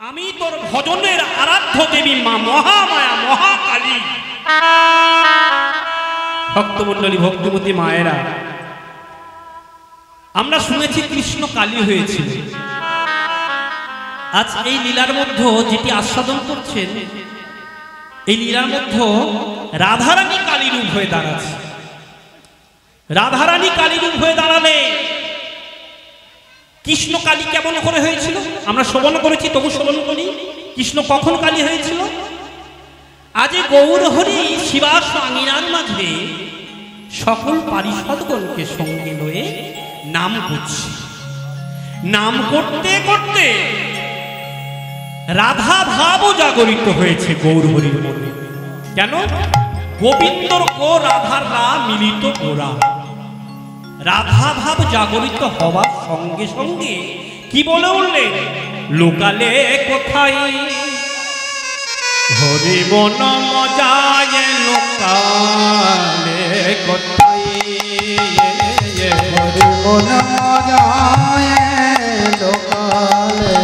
আমি তোর ভজনের আরাধ্য দেবী মা মহামায়া মহাকালী। ভক্তমণ্ডলী, ভক্তিমতী মায়েরা, আমরা শুনেছি কৃষ্ণ কালী হয়েছিল। আজ এই লীলার মধ্যে যেটি আস্বাদন করছেন, এই লীলার মধ্যে রাধারানী কালী রূপ হয়ে দাঁড়াচ্ছে। রাধারানী কালী রূপ হয়ে দাঁড়ালে কৃষ্ণ কালী কেমন করে হয়েছিল আমরা শ্রবণ করেছি, তবু শ্রবণ করি। কৃষ্ণ কখন কালী হয়েছিল? আজ গৌর হরি শিবাস আঙিনার মাঝে সকল পারিষদগণকে সঙ্গে লয়ে নাম করছে। নাম করতে করতে রাধা ভাবও জাগরিত হয়েছে গৌর হরির মনে। কেন? গোবিন্দর ও রাধার রা মিলিত গোরা। রাধা ভাব জাগরিত হওয়ার সঙ্গে সঙ্গে কি বলে উঠলেন? লোকালে কোথায় হরি বন মজায়, লোকালে কোথায় হরি বন মজায়, লোকালে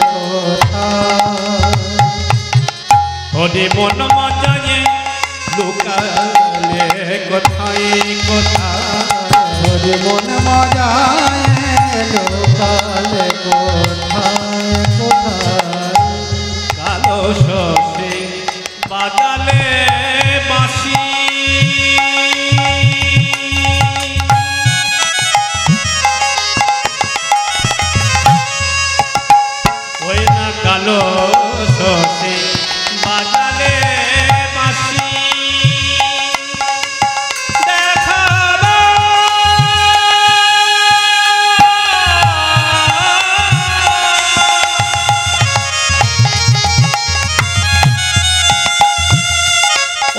কোথায় হরি বন মজায়, লোকালে কোথায় কোথায় হরি বন মজায়, লোকালে কোথায় কোথায় কালো শশে বাজালে বাঁশি, ওই না কালো শশে বাজালে বাঁশি।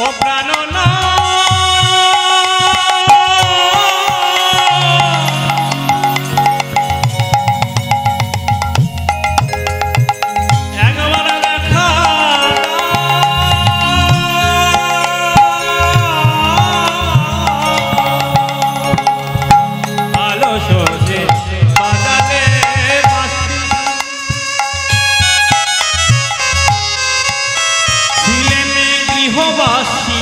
ও প্রাণনা একবার দেখা আলো সজে বাজালে বাঁশি। ছিলেন গৃহবাসী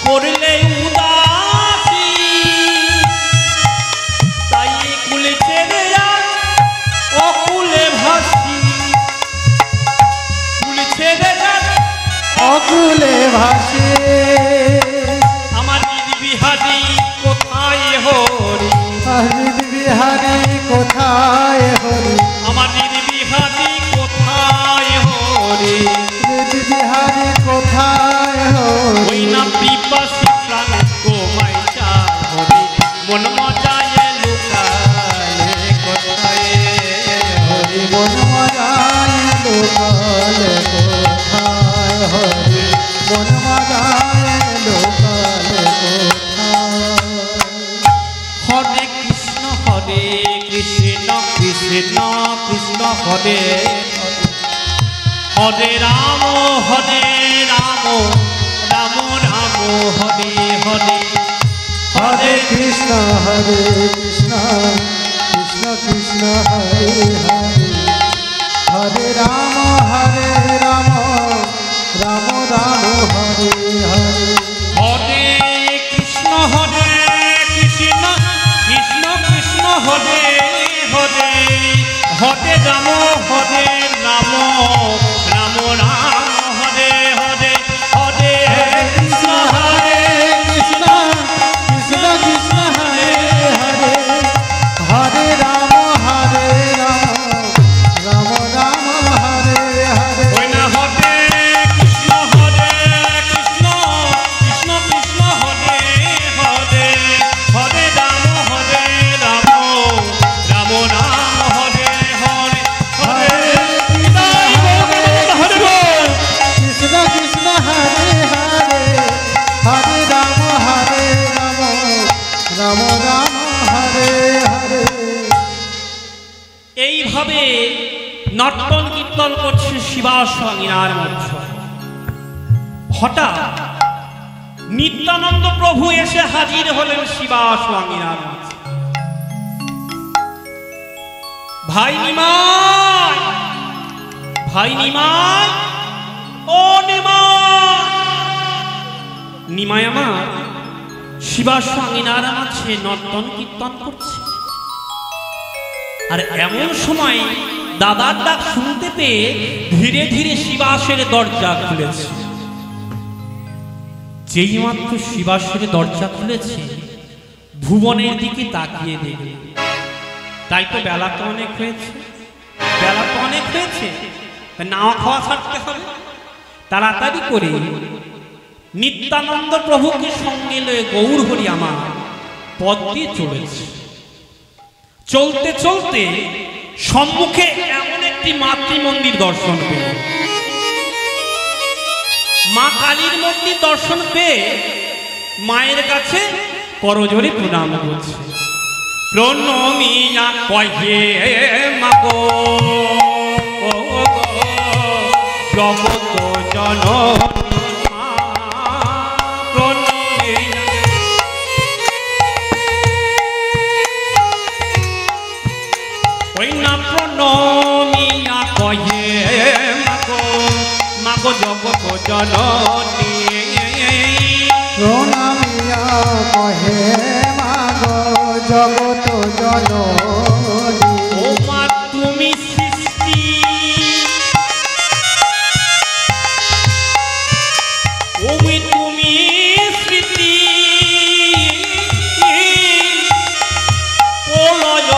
করলে উদাসী, তাই কুলে ছেড়ে অকুলে ভাসি। কুলে ছেড়ে অকুলে ভাসে আমার বিহারি কোথায় হরি, হরিদ বিহারি কোথায় হরি, আমার বিহারি কোথায় হরি। হরিদ বিহারি কোথায় হরি, ওই না পিপাসী প্রাণ কোমাই চায় হরি, মন মজায় লুকালে কোথায় হরি বন মজায়, লোকালে কোথায় হরি বন মজায়, লোকালে কোথায় হরে কৃষ্ণ কৃষ্ণ কৃষ্ণ কৃষ্ণ হরে হরে রাম রাম রাম হরে হরে। হরে কৃষ্ণ কৃষ্ণ কৃষ্ণ হরে হরে, হরে রাম রাম রাম হরে হরে। হরে কৃষ্ণ কৃষ্ণ কৃষ্ণ হরে হরে, হরে রাম রাম রাম হরে হরে। হরে কৃষ্ণ কৃষ্ণ কৃষ্ণ কৃষ্ণ হরে হরে, হরে রাম রাম রাম হরে হরে। ওই না হরে কৃষ্ণ কৃষ্ণ কৃষ্ণ কৃষ্ণ হরে হরে, হরে রাম রাম রাম হরে হরে। হরে কৃষ্ণ কৃষ্ণ হরে হরে, হরে রাম রাম রাম হরে হরে। এইভাবে নর্তন কীর্তন করছে শিবাস আঙিনার মধ্যে। হঠাৎ নিত্যানন্দ প্রভু এসে হাজির হলেন শিবাস আঙিনার মধ্যে। ভাই নিমাই ভাই নিমাই, ও নিমাই। নিমাই আমার শিবার সঙ্গিনার মাঝে নর্তন কীর্তন করছে। আর এমন সময় দাদার ডাক শুনতে পেয়ে ধীরে ধীরে শিবাসের দরজা খুলেছে। যেই মাত্র শিবাসের দরজা খুলেছে, ভুবনের দিকে তাকিয়ে দেখে, তাই তো বেলা তো অনেক হয়েছে, বেলা তো অনেক হয়েছে, নাওয়া খাওয়া ছাড়তে হবে। তাড়াতাড়ি করে নিত্যানন্দ প্রভুকে সঙ্গে লয়ে গৌর হরি আমার পথ দিয়ে চলেছে। চলতে চলতে সম্মুখে এমন একটি মাতৃ মন্দির দর্শন পেল। মা কালীর মন্দির দর্শন পেয়ে মায়ের কাছে করজোড়ে প্রণাম করছে। প্রণমিয়া কহে মাগো জগত জননী মা, প্রণমিয়া ওই না প্রণমিয়া কহে মাগো, মাগো জগত জননী। প্রণামিয়া কহে মাগো জগত জননী। ও মা তুমি সৃষ্টি, তুমি স্মৃতি,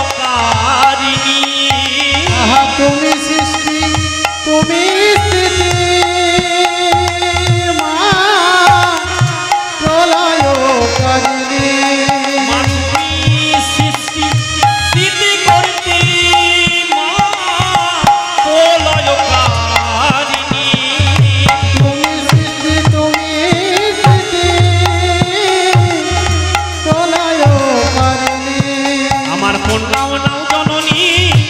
প্রলয়কারিণী। আহা তুমি সৃষ্টি, তুমি স্থিতি, মা প্রলয়কারিণী। মা তুমি সৃষ্টি স্থিতি করতে, মা প্রলয়কারিণী। তুমি সৃষ্টি, তুমি স্থিতি, প্রলয়কারিণী। আমার প্রণাম নাও জননী,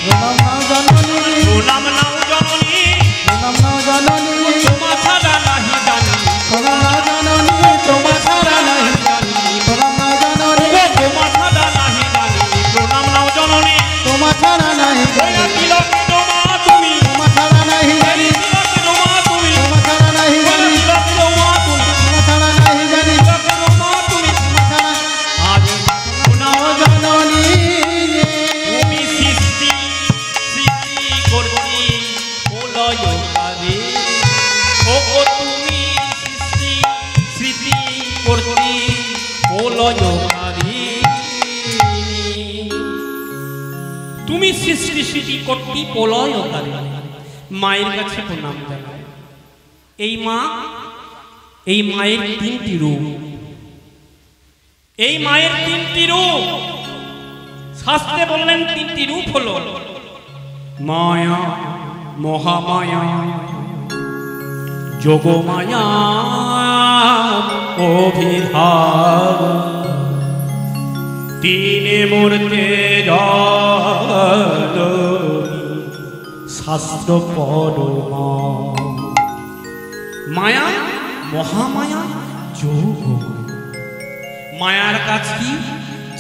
প্রণাম নাও জননী, প্রণাম নাও জননী। প্রণাম নাও জননী, তোমা ছাড়া নাহি জানি, প্রণাম নাও জননী, তোমা ছাড়া নাই জানি। প্রণাম নাও জননী, তোমা ছাড়া নাহি জানি, প্রণাম নাও জননী। তোমা ছাড়া নাই জানি। তিলকে তোমা তুমি, তোমা ছাড়া নাই জানি, তিলকে তোমা তুমি, তোমা ছাড়া নাই জানি। তিলকে তোমা তুমি, তোমা ছাড়া নাই জানি, তিলকে তোমা তুমি। তোমা ছাড়া আজ প্রণাম নাও জননী। তুমি সৃষ্টি সৃষ্টি করছি প্রলয়কারী। ও তুমি সৃষ্টি সৃষ্টি করছি প্রলয়কারী। তুমি সৃষ্টি সৃষ্টি করছি প্রলয়কারী। মায়ের কাছে প্রণাম জানাই। এই মা, এই মায়ের তিনটি রূপ, এই মায়ের তিনটি রূপ। শাস্ত্রে বললেন তিনটি রূপ হলো মায়া, মহামায়া, যোগমায়া, অভিধান। তিন মূর্তে শাস্ত্র পরমা। মায়া, মহামায়া, যোগমায়া। মায়ার কাজ কি?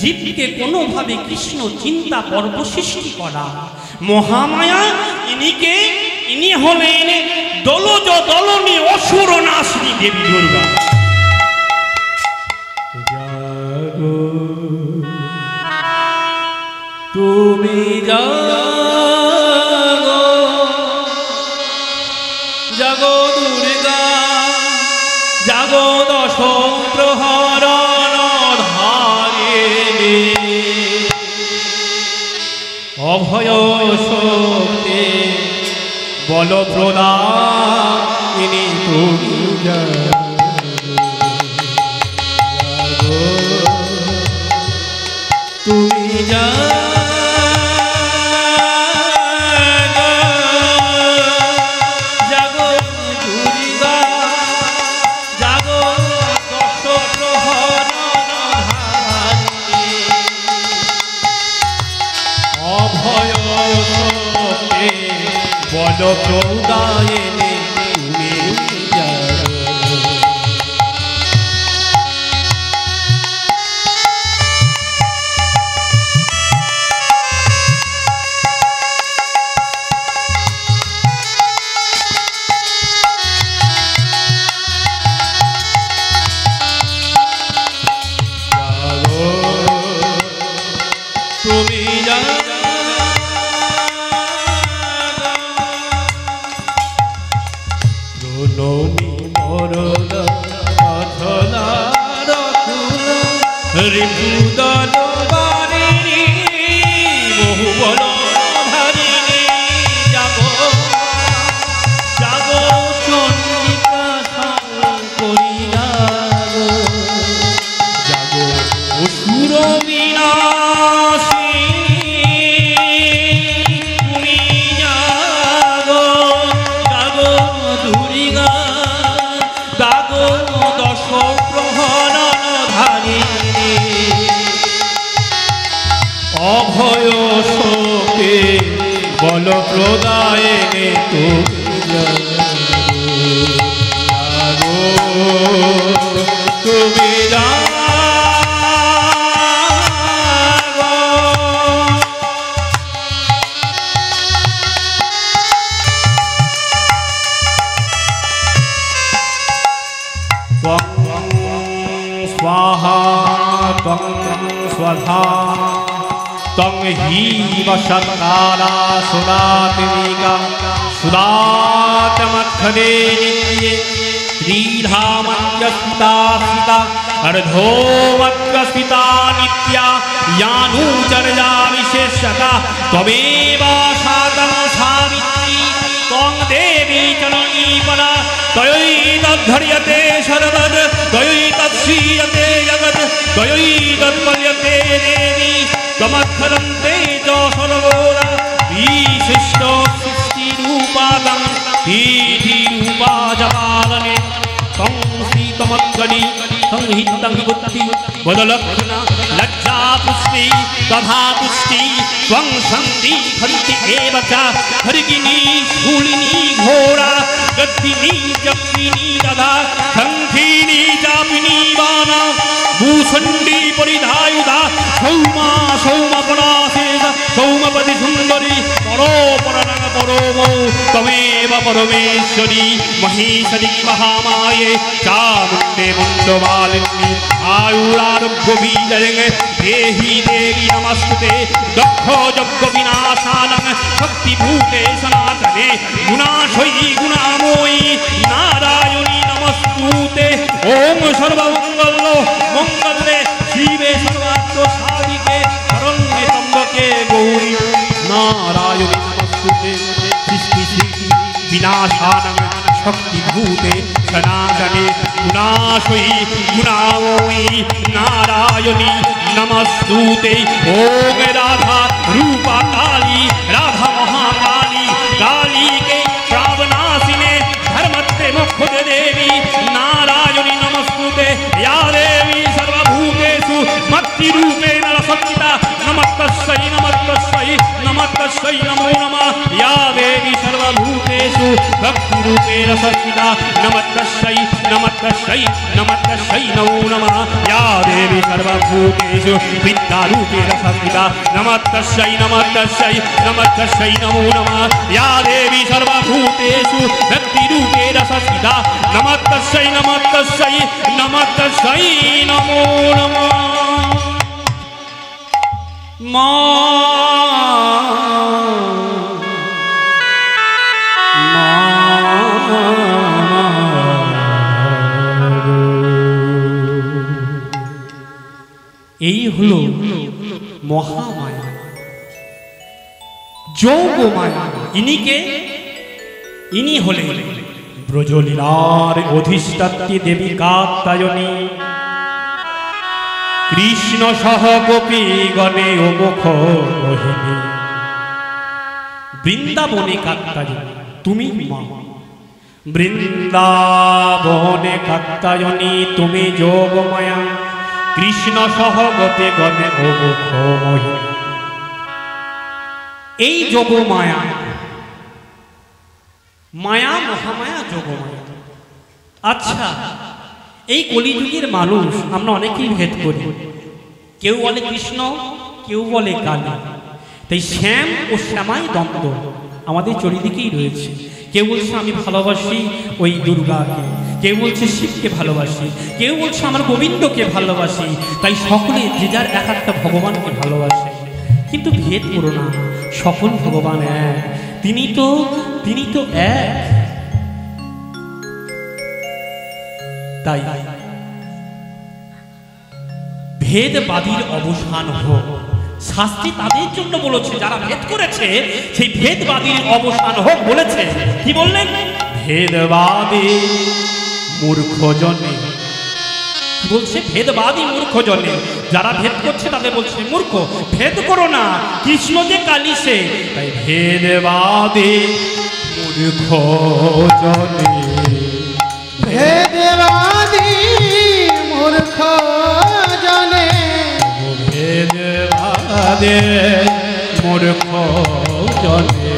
জীবকে কোনোভাবে কৃষ্ণ চিন্তা পর্ব সৃষ্টি করা। মহামায়া ইনি হলেন দলজ দলনী অসুর নাশিনী দেবী দুর্গা। জাগো তুমি জাগো, জাগো দুর্গা, জাগো দশ প্রহরণ ধারিণী। অভয় শক্তি বল প্রদায়িনী তুমি জাগো, তুমি জাগো, জাগো দুর্গা, জাগো দশ প্রহরণ ধারিণী। অভয় শক্তি বল প্রদায়িনী তুমি জাগো। তুমি মরণ অথলা রকুল রিপুদল বাণী বহু বল ধারিণী জাগো জাগো চন্ডিকা শঙ্করী জাগো জাগো অসুর বিনাশিনী তুমি জাগো জাগো দুর্গা জাগো দশ প্রহরণ ধারিণী অভয় শোকে বল প্রদায়ে তুমি জাগো তুমি জাগো ত্বং স্বাহা ত্বং স্বধা तं हीव सत्कारा सुदात्मिका सुदातमखने नित्ये श्रीधामत्यस्ता सीता अर्धोमत्यस्ता नित्या यानुचर्या विशेषता त्वमेवाशातं सावित्री त्वं देवी चरणी परा त्वयैतद्धर्यते शरदद् त्वयैतच्छीयते जगत् त्वयैतत्पल्यते देवी त्वमक्षरन्ते च सर्वोरा विशिष्ट सृष्टिरूपादं पीठिरूपा जपालने तं श्रीतमद्गणि संहितं बुद्धि वदलक्षणा लज्जा पुष्टि तथा पुष्टि त्वं सन्ति खन्ति एव च हरिगिनी शूलिनी घोरा गद्दिनी जप्पिनी तथा शङ्खिनी चापिनी बाणा भूषण्डी परिधायुधा सौमा सौमपराशेष सौमपति सुन्दरी परोपररङ्ग परोमौ त्वमेव परमेश्वरी महेश्वरी महामाये चामुण्डे मुण्डमालिनी आयुरारोग्यबीजयं देहि देवी नमस्तुते दक्ष यज्ञविनाशानं शक्तिभूते सनातने गुणाशयी गुणामयी नारायणी नमस्तुते ओम सर्वमङ्गल मंगले शिवे सर्वार्थ साधिके शरण्ये त्र्यंबके गौरी नारायणी नमस्तुते सृष्टि सृष्टि विनाशानं शक्तिभूते सनातने गुणाशयी गुणामयी नारायणी नमस्तुते ओम राधा रूपा काली राधा महाकाली काली के प्रावनाशिने धर्मत्ते मुख्य देवी नारायणी नमस्तुते या देवी सर्वभूतेषु मत्तिरूपेण रसक्ता नमस्तस्यै नमस्तस्यै नमस्तस्यै नमो नमः या देवी सर्वभूतेषु भक्तिरूपेण रसक्ता नमस्तस्यै नमस्तस्यै नमस्तस्यै नमो नमः या देवी सर्वभूतेषु विद्यारूपेण रसक्ता नमस्तस्यै नमस्तस्यै नमस्तस्यै नमो नमः या देवी सर्वभूतेषु भक्तिरूपेण रसक्ता नमस्तस्यै नमस्तस्यै नमस्तस्यै नमो नमः এই হলো মহামায়া যোগমায়া ইনি হলেন ব্রজলীলার অধিষ্ঠাত্রী দেবী কাত্যায়নী কৃষ্ণ সহ গোপী গণে ও মুখ মোহিনী বৃন্দাবনে কাত্যায়নী তুমি মা বৃন্দাবনে কাত্যায়নী তুমি যোগমায়া কৃষ্ণ সহ গোপী গণে ও মুখ মোহিনী এই যোগমায়া মায়া মহামায়া যোগমায়া আচ্ছা এই কলিযুগের মানুষ আমরা অনেকেই ভেদ করি কেউ বলে কৃষ্ণ কেউ বলে কালী তাই শ্যাম ও শ্যামাই দ্বন্দ্ব আমাদের চারিদিকেই রয়েছে কেউ বলছে আমি ভালোবাসি ওই দুর্গাকে কেউ বলছে শিবকে ভালোবাসি কেউ বলছে আমার গোবিন্দকে ভালোবাসি তাই সকলে যে যার এক একটা ভগবানকে ভালোবাসে কিন্তু ভেদ করো না সকল ভগবান এক তিনি তো এক তাই ভেদবাদীর অবসান হোক। শাস্তি তাদের জন্য বলেছে যারা ভেদ করেছে, সেই ভেদবাদীর অবসান হোক বলেছে। কি বললেন? ভেদবাদী মূর্খ জনে। কি বলছে? ভেদবাদী মূর্খ জনে। যারা ভেদ করছে তাদের বলছে মূর্খ, ভেদ করো না, কৃষ্ণ যে কালী সে। তাই ভেদবাদী মূর্খ জনে, ভেদবাদী মূর্খ জনে, ভেদবাদী মূর্খ জনে,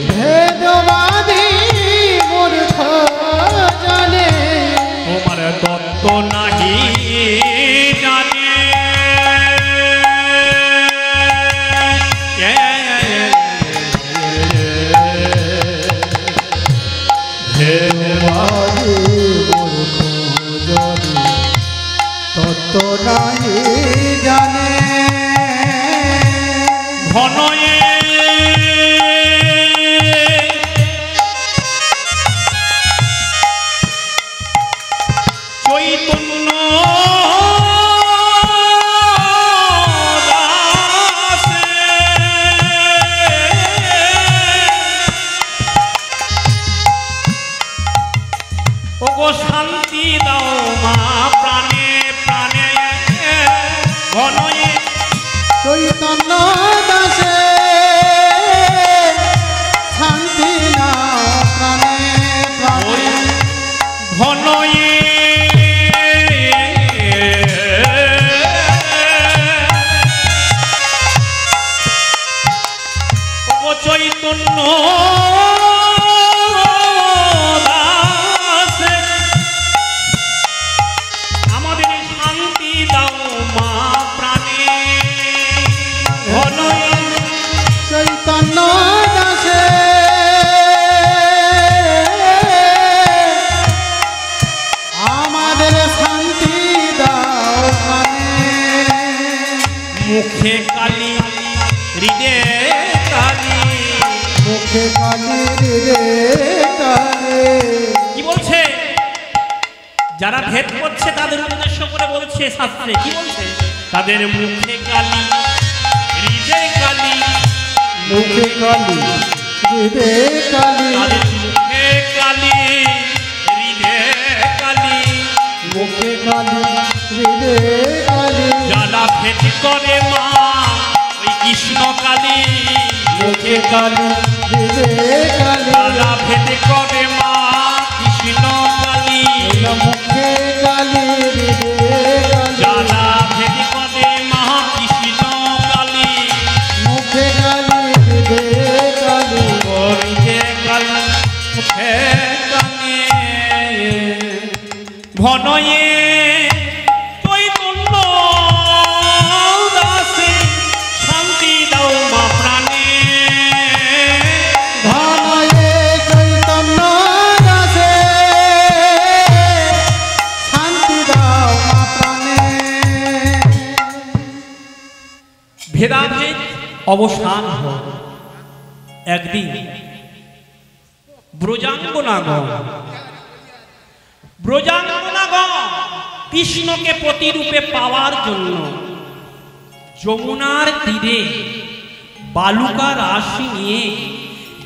ভেদবাদী মূর্খ জনে, তোমার তত্ত্ব নাহি জানে। ভেদবাদী মূর্খ জনে তত্ত্ব নাহি জানে। ঘনয়ে চৈতন্য দাসে ওগো শান্তি দাও মা প্রাণে প্রাণে। ঘনয়ে চৈতন্য দাসে শান্তি নাও প্রাণে প্রাণে। ঘনয়ে ও চৈতন্য দাসে আমাদের শান্তি দাও মা প্রাণে। ঘনয়ে চৈতন্য দাসে আমাদের শান্তি দাও প্রাণে। মুখে কালী হৃদয়ে কালী। মুখে কালী রে কালে। কি বলছে? যারা ভেদ করছে তাদের উদ্দেশ্য করে বলছে শাস্ত্রে। কি বলছে? তাদের মুখে কালী হৃদয়ে কালী। মুখে কালী রে কালী। তাদের মুখে কালী হৃদয়ে কালী। মুখে কালী রে কালী। যারা ভেদ করে মা ওই কৃষ্ণ কালী। মুখে কালী রে কালী। যারা ভেদ করে মা কৃষ্ণ কালী। মুখে কালী রে কালী। যারা ভেদ করে মা কৃষ্ণ কালী। মুখে কালী রে কালী। করিতে কালী মুখে কালী। ঘনয়ে চৈতন্য দাসে শান্তি দাও মা প্রাণে। ঘনয়ে চৈতন্য দাসে শান্তি দাও মা প্রাণে। ভেদাভেদ অবসান হোক। একদিন ব্রজাঙ্গনাগণ কৃষ্ণকে প্রতিরূপে পাওয়ার জন্য যমুনার তীরে বালুকা রাশি নিয়ে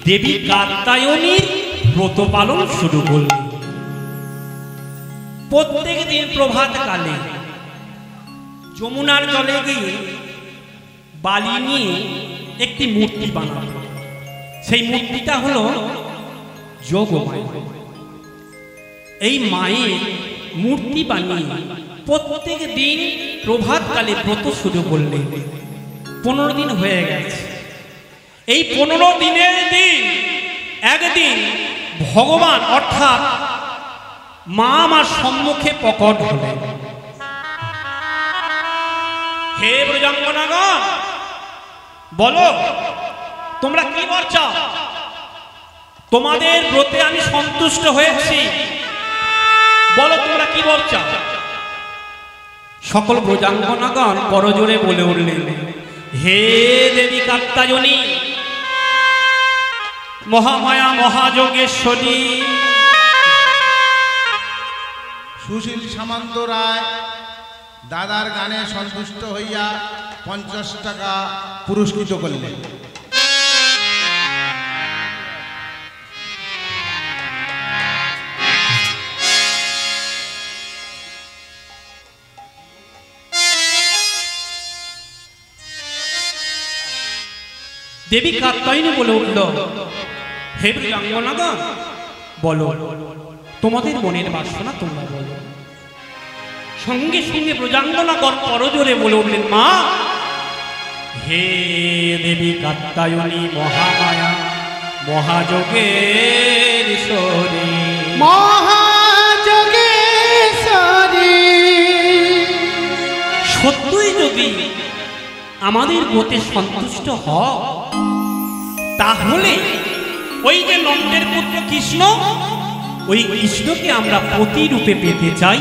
দেবী কাত্যায়নীর ব্রত পালন শুরু করলেন। প্রত্যেক দিন প্রভাত কালে যমুনার জলে গিয়ে বালি নিয়ে একটি মূর্তি বানানো। সেই মূর্তিটা হলো যোগমায়া। এই মায়ের মূর্তি বানিয়ে প্রত্যেক দিন প্রভাতকালে ব্রত শুরু করলেন। 15 দিন হয়ে গেছে। এই 15 দিনের দিন একদিন ভগবান অর্থাৎ মা আমার সম্মুখে প্রকট হলেন। হে ব্রজাঙ্গনাগণ, বলো তোমরা কি বর চাও? তোমাদের ব্রতে আমি সন্তুষ্ট হয়েছি, বলো তোমরা কি বর চাও? সকল ব্রজাঙ্গনাগণ করজোরে বলে উঠলেন, হে দেবী কাত্যায়নী, মহামায়া মহাযোগেশ্বরী, সুশীল সামন্ত রায় দাদার গানে সন্তুষ্ট হইয়া 50 টাকা পুরস্কৃত করলেন। দেবী কাত্যায়নী বলে উঠল, হে ব্রজাঙ্গনাগণ, বলো তোমাদের মনের বাসনা তোমরা বলো। সঙ্গে সঙ্গে ব্রজাঙ্গনাগণ করজোরে বলে উঠলেন, মা, হে দেবী কাত্যায়নী মহামায়া মহাযোগেশ্বরী, মহাযোগেশ্বরী, সত্যই যদি আমাদের ব্রতে সন্তুষ্ট হও, তাহলে ওই যে নন্দের পুত্র কৃষ্ণ, ওই কৃষ্ণকে আমরা প্রতিরূপে পেতে চাই।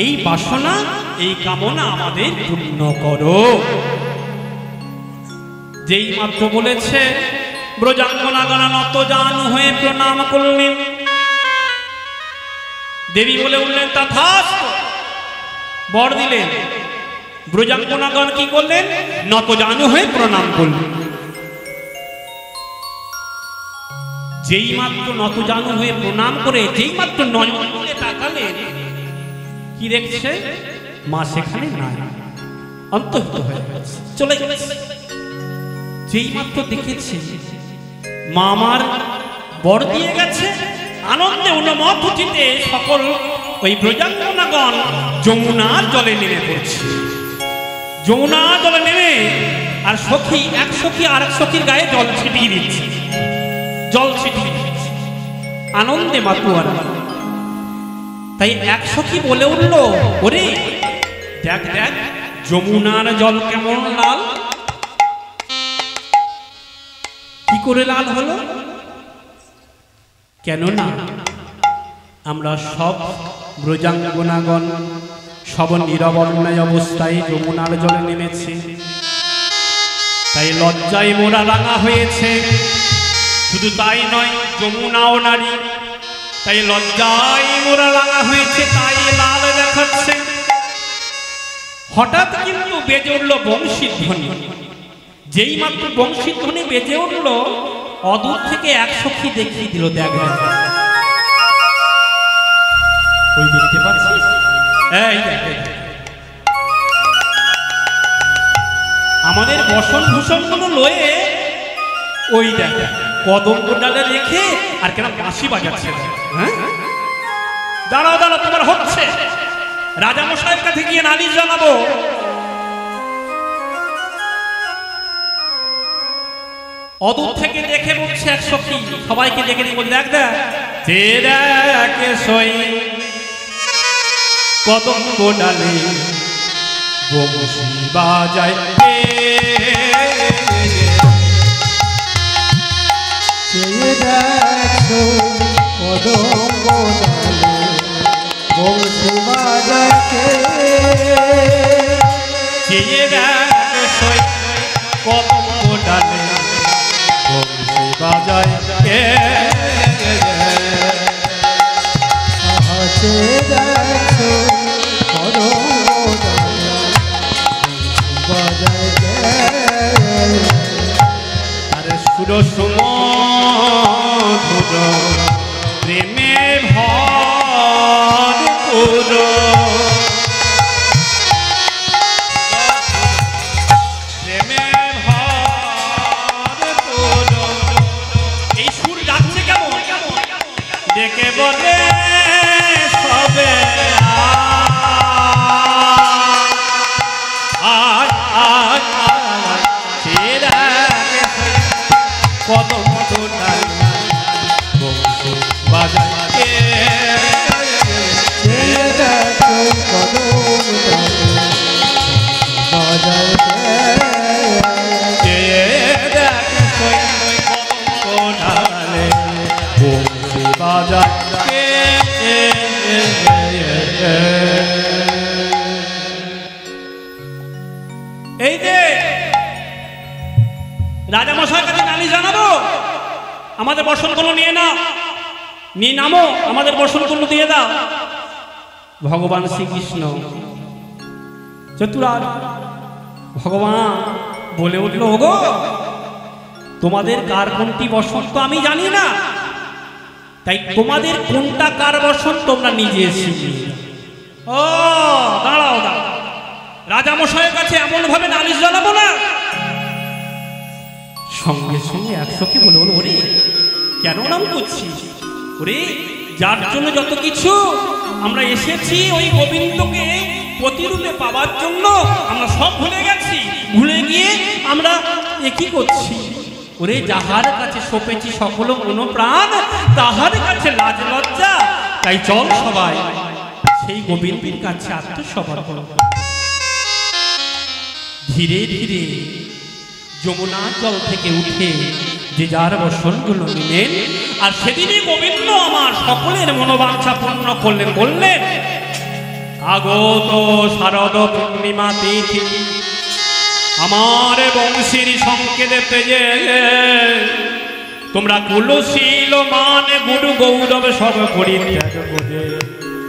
এই বাসনা, এই কামনা আমাদের পূর্ণ করো। যেই মাত্র বলেছে, ব্রজাঙ্গনাগণ নত জানু হয়ে প্রণাম করলেন। দেবী বলে উঠলেন, তথাস্তু, বর দিলেন। ব্রজাঙ্গনাগণ কি করলেন? নত জানু হয়ে প্রণাম করলেন। যেই মাত্র নত জানু হয়ে প্রণাম করে যেই মাত্র নয়ন তুলে তাকালেন, কি দেখছে? মা সেখানে নাই, অন্তর্হিত হয়ে গেছে, চলে গেছে। যেই মাত্র দেখেছে মা আমার বর দিয়ে গেছে, আনন্দে উন্মত্তিতে সকল ওই ব্রজাঙ্গনাগণ যমুনার জলে নেমে পড়ছে। যমুনার জলে নেমে আর সখী, এক সখী আর এক সখীর গায়ে জল ছিটিয়ে দিচ্ছে, জল ছিটিয়ে দিচ্ছে, আনন্দে মাতুয়ারা। তাই এক সখী বলে উঠল, ওরে দেখ দেখ, যমুনার জল কেমন লাল। কি করে লাল হলো? কেননা আমরা সব ব্রজাঙ্গনাগণ সব নিরবর্ণয় অবস্থায় যমুনার জলে নেমেছি, তাই লজ্জায় মোরা রাঙা হয়েছে। শুধু তাই নয়, যমুনাও নারী, তাই লজ্জায় মোরা রাঙা হয়েছে, তাই লাল দেখাচ্ছে। হঠাৎ কিন্তু বেজে উঠল বংশীধ্বনি। যেই মাত্র বংশীধ্বনি বেজে উঠল, অদূর থেকে এক সখী দেখিয়ে দিল, দেখ ওই দেখতে পাচ্ছিস, এই দেখ, আমাদের বসন ভূষণ গুলো লয়ে ওই দেখ কদম্ব ডালে রেখে আর কেন বাঁশি বাজাচ্ছে। হ্যাঁ, দাঁড়াও দাঁড়াও, তোমার হচ্ছে, রাজামশাইয়ের কাছে গিয়ে নালিশ জানাবো। অদূর থেকে দেখে বলছে এক সখী, সবাইকে দেখে দিয়ে বল, দেখ দেখ, দেখে সই কদম্ব ডালে বংশী বাজায়, দেখো কদম্ব ডালে বংশী বাজাকে, চেয়ে দেখে সই কদম্ব ডালে বংশী বাজায়, হাসে দেখো কদম্ব ডালে বাজাকে, আরে সুরসুমধুর প্রেমে ভরপুর, প্রেমে ভরপুর। এই সুর যাচ্ছে কেমন? ডেকে বলে সবে আয় আয় আয়, চেরা কদম্ব ডালে বংশী বাজায়, দেখো কদম্ব ডালে বাজাকে, বংশী বাজায়। এই যে রাজামশাইয়ের কাছে নালিশ জানাবো, আমাদের বসনগুলো নিয়ে নাও, নিয়ে নামো, আমাদের বসনগুলো দিয়ে দাও। ভগবান শ্রীকৃষ্ণ চতুরার ভগবান বলে উঠল, ওগো তোমাদের কার কোনটি বসন্ত আমি জানি না, তাই তোমাদের কোনটা কার বসন্ত তোমরা নিজে এসে ও দাঁড়াও দাঁড়াও, রাজা মশাইয়ের কাছে এমন ভাবে নালিশ জানাবো না। সঙ্গে সঙ্গে একশোকে বলে বলো, ওরে কেন নাম করছিস? ওরে যার জন্য যত কিছু আমরা এসেছি ওই গোবিন্দকে প্রতিরূপে পাওয়ার জন্য আমরা সব ভুলে গেছি। ভুলে গিয়ে আমরা একই করছি। ওরে যাহার কাছে সপেছি সকল মনোপ্রাণ, তাহার কাছে লাজ লজ্জা। তাই চল সবাই সেই গোবিন্দের কাছে আত্মসমর্পণ। ধীরে ধীরে যমুনা জল থেকে উঠে যে যার বসনগুলো নিলেন, আর সেদিনই গোবিন্দ আমার সকলের মনোবাঞ্ছা পূর্ণ করলেন। বললেন, আগত শারদ পূর্ণিমা তিথি আমার বংশীর সংকেতে যে তোমরা কুলশীল মান গুরু গৌরব সব পরিত্যাগ করে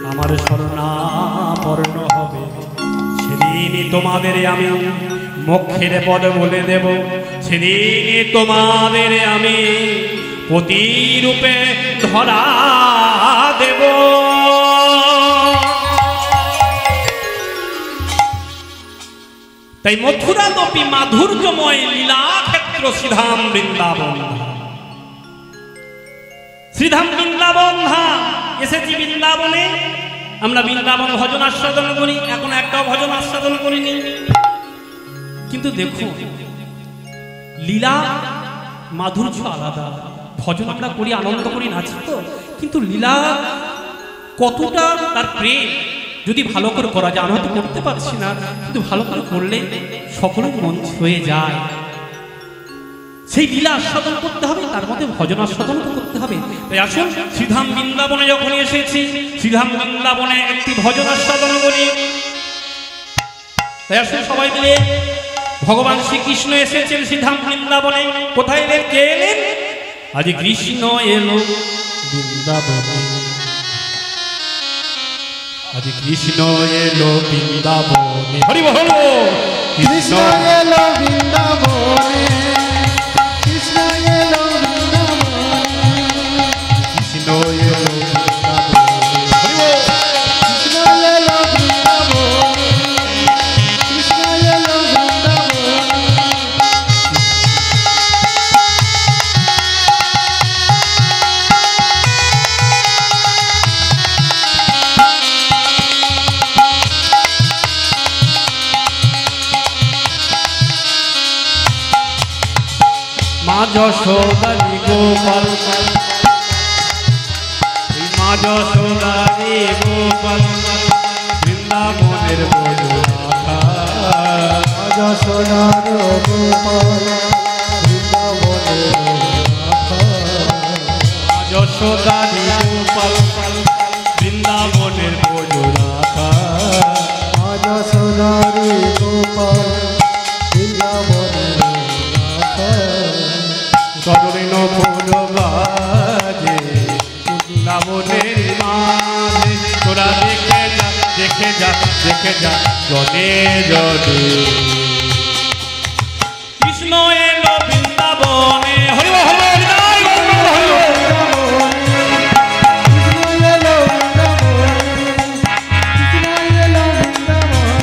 আমার শরণাপন্ন হবে। সেদিনই তোমাদের আমি মোক্ষের পদ বলে দেব, সেদিনই তোমাদের আমি প্রতিরূপে ধরা দেব। তাই মথুরা তপি মাধুর্যময় লীলা ক্ষেত্র শ্রীধাম বৃন্দাবন। শ্রীধাম বৃন্দাবন ধাম এসেছি বৃন্দাবনে। আমরা বৃন্দাবন ভজন আস্বাদন করি, এখন একটাও ভজন আস্বাদন করিনি। কিন্তু দেখো লীলা মাধুর্য আলাদা। ভজন আমরা করি, আনন্দ করি, নাচি তো, কিন্তু লীলা কতটা তার প্রেম যদি ভালো করে করা যায়, আমরা তো করতে পারছি না, কিন্তু ভালো করে করলে সকলের মন ছুঁয়ে যায়। সেই লীলা আস্বাদন করতে হবে, তার মধ্যে ভজন আস্বাদন করতে হবে। তাই আসুন শ্রীধাম বৃন্দাবনে যখন এসেছি, শ্রীধাম বৃন্দাবনে একটি ভজন আস্বাদন করি। তাই আসুন সবাই মিলে, ভগবান শ্রীকৃষ্ণ এসেছেন শ্রীধাম বৃন্দাবনে। কোথায় এলেন? কে এলেন? আজ কৃষ্ণ এলো বৃন্দাবনে, আজ কৃষ্ণ এলো বৃন্দাবনে। হরি বল। কৃষ্ণ এলো বৃন্দাবনে, কৃষ্ণ এলো বৃন্দাবনে, কৃষ্ণ এলো বৃন্দাবনে। হরি বল। কৃষ্ণ এলো বৃন্দাবনে, কৃষ্ণ এলো বৃন্দাবনে। মা যশোদারি গোপাল, মা যশোদারি গোপাল বৃন্দাবনের বধূরাখা। যশোদার গোপাল বৃন্দাবনের রাখা। মা যশোদারি গোপাল বৃন্দাবনের বধূরাখা। যশোদারি গোপাল বৃন্দাবনের রাখা। তরুণ ফুল বাজে বৃন্দাবনের মাঝে, তোরা দেখে যা দেখে যা দেখে যা জনে জনে। কৃষ্ণ এলো বৃন্দাবনে। হরি বল, হরি বল, হরি বল, হরি বল। কৃষ্ণ এলো বৃন্দাবনে, কৃষ্ণ এলো বৃন্দাবনে।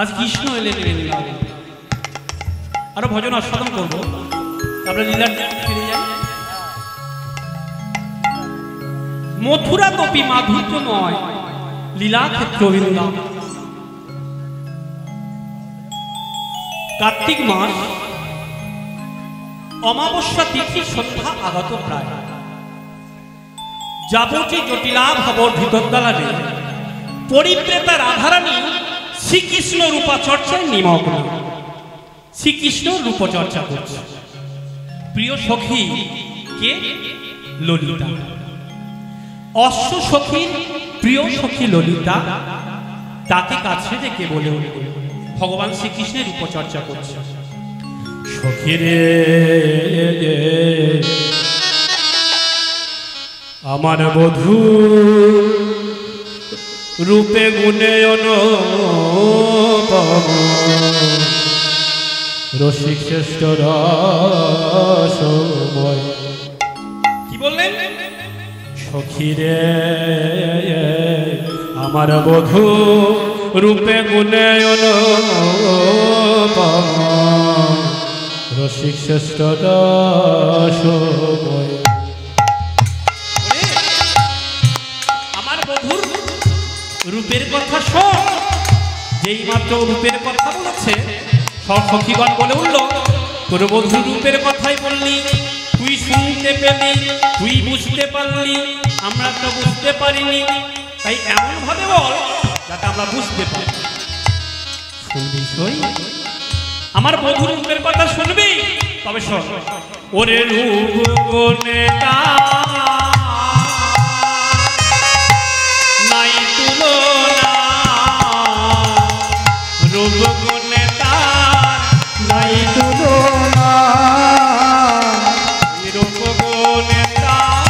আজ কৃষ্ণ এলেন বৃন্দাবনে। আরো ভজন আস্বাদন করবো, তারপরে লীলার ফিরে যাই। মথুরা তপি মাধুর্যময় লীলা ক্ষেত্র বৃন্দাবন। কার্তিক মাস, অমাবস্যা তিথি সন্ধ্যা আগত প্রায়। যাবতী জটিলা ভবর ভিতর দালানে পরিপ্রেতা রাধারানী শ্রীকৃষ্ণ রূপা চর্চায় নিমগ্ন। শ্রীকৃষ্ণ রূপচর্চা করছে। প্রিয় সখী কে? ললিতা। অশ্ব সখীর প্রিয় সখী ললিতা তাকে কাছে ডেকে বলে উঠল, ভগবান শ্রীকৃষ্ণের রূপচর্চা করছে। সখী রে, আমার বধূ রূপে গুণে অনুপম, রসিক শ্রেষ্ঠ রসময়। কি বললেন? সখী রে, আমার বধূ রূপে গুণে অনুপম, রসিক শ্রেষ্ঠ রসময়। আমার বধূর রূপের কথা শোন। যেই মাত্র রূপের কথা বলেছে, সব সখীগণ বলে উঠল, তোর বধূর রূপের কথাই বললি, তুই শুনতে পেলি, তুই বুঝতে পারলি, আমরা তো বুঝতে পারিনি, তাই এমন ভাবে বল যাতে আমরা বুঝতে পারি। শুনবি সই? আমার বধূর রূপের কথা শুনবি? তবে শোন। ওরে রূপ গুণে নাই তুলনা, রূপ গুণে তার নাই তুলনা, রূপ গুণে তার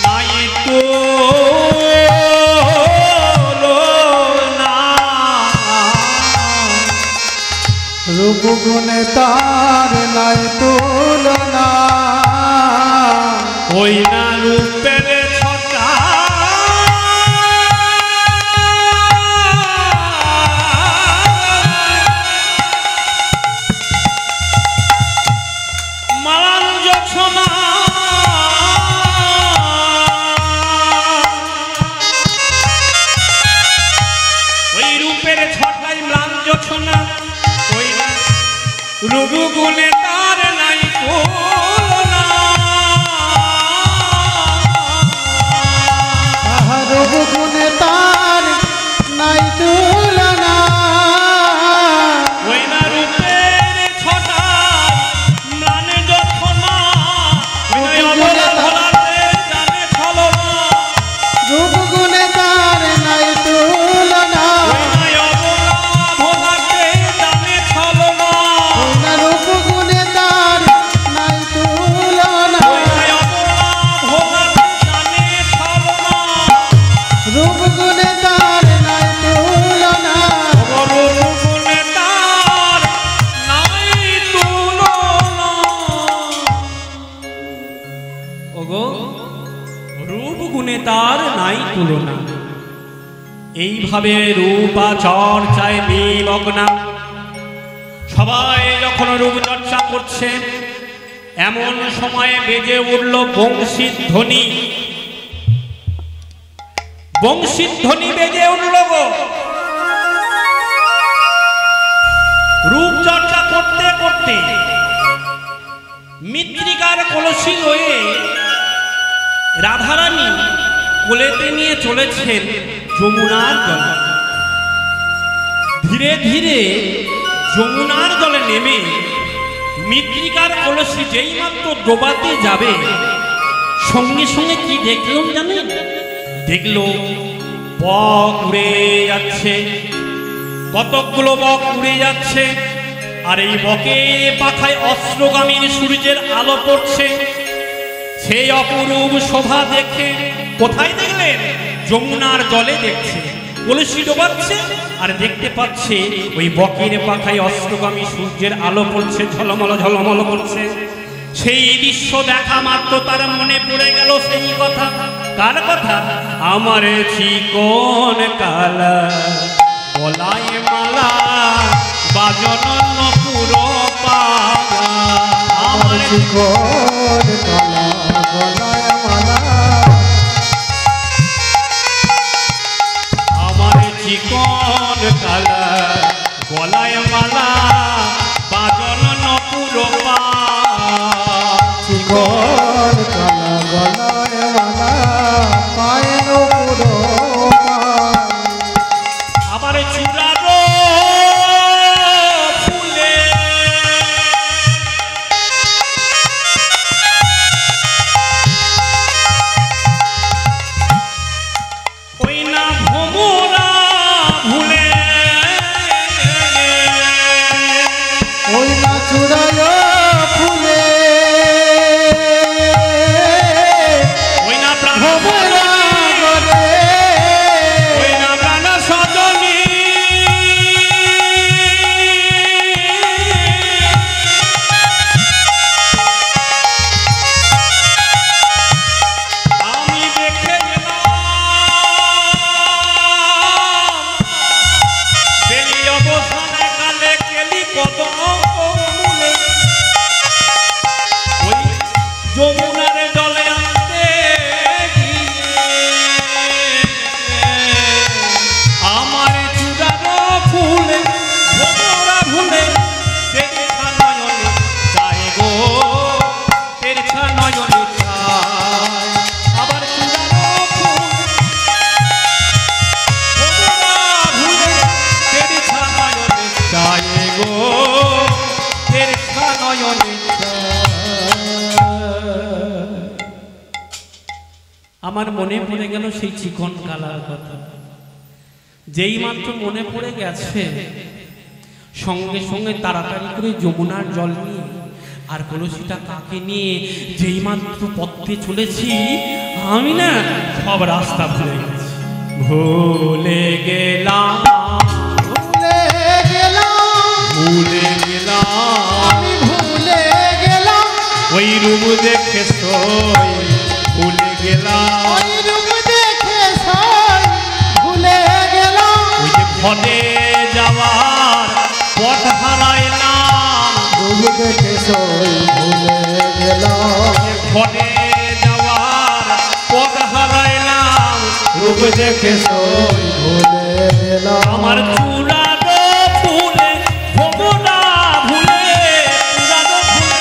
নাই তুলনা, রূপ গুণে তার নাই তুলনা, ওই না রূপের ছটা মালান যছনা, ওই রূপের ছটাই ম্লান যছনা, ওই না রূপ গুণে তার নাই তুলনা, রূপ গুণে তার নাই তুলনা, ওই না রূপের ছটাই ম্লান যছনা, ওই না অবলা ভোলাতে জানে ছলনা, রূপ গুণে তার নাই তুলনা, ওই না অবলা ভোলাতে জানে ছলনা, রূপ গুণে তার নাই তুলনা, ওই না অবলা ভোলাতে জানে ছলনা, রূপ গুণে তার নাই তুলনা, রূপ গুণে তার নাই তুলনা। ওগো, রূপ গুণে তার নাই তুলনা। এইভাবে রূপা চর্চায় নিমগ্না। সবাই যখন রূপ চর্চা করছে, এমন সময়ে বেজে উঠল বংশীর ধ্বনি। বংশীর ধ্বনি বেজে উঠল গো। রূপ চর্চা করতে করতে মৃত্তিকার কলসি হয়ে রাধারানী কোলেতে নিয়ে চলেছেন যমুনার জলে। ধীরে ধীরে যমুনার জলে নেমে মৃত্তিকার কলসি যেই মাত্র ডোবাতে যাবে, সঙ্গে সঙ্গে কি দেখলাম জানেন? দেখলো বক উড়ে যাচ্ছে, কতকগুলো বক উড়ে যাচ্ছে, আর এই বকের পাখায় অস্ত্রগামীর সূর্যের আলো পড়ছে। সেই অপরূপ শোভা দেখে কোথায় দেখলেন? যমুনার জলে দেখছে। কলসি ডোবাচ্ছে আর দেখতে পাচ্ছে ওই বকের পাখায় অস্ত্রগামী সূর্যের আলো পড়ছে, ঝলমল ঝলমল করছে। সেই দৃশ্য দেখা মাত্র তার মনে পড়ে গেল সেই কথা। কার কথা? আমার চিকন কালা গলায় মালা বাজন নপুর পালা, আমার চিকন কালা গলায় মালা, আমার চিকন কালা গলায় মালা বাজন নপুর পালা, চিকন কালা যমুনার জলে আনতে আমার চূড়ানো ফুলে ভোমরা ভুলে তেরছা নয়নে চায় গো তেরছা নয়নে চায় আবার চূড়ানো ফুল ভোমরা ভুলে তেরছা নয়নে চায় গো তেরছা নয়নে আমার মনে পড়ে গেল সেই চিকন কালার কথা যেই মাত্র মনে পড়ে গেছে সঙ্গে সঙ্গে তাড়াতাড়ি করে যমুনার জল নিয়ে আর কলসিটা কাকে নিয়ে যেই মাত্র পথে চলেছি আমি না সব রাস্তা ভুলে গেছি ভুলে গেলাম ভুলে গেলাম ভুলে গেলাম আমি ভুলে গেলাম ওই রূপ দেখে সই ভুলে গেলাম ওই রূপ দেখে সই ভুলে গেলাম ওই যে ঘটে যাওয়ার পথ হারাইলাম রূপ দেখে সই ভুলে গেলাম ঘটে যাওয়ার পথ হারাইলাম রূপ দেখে সই ভুলে গেলাম আমার চূড়ানো ফুলে ভোমরা ভুলে চূড়ানো ফুলে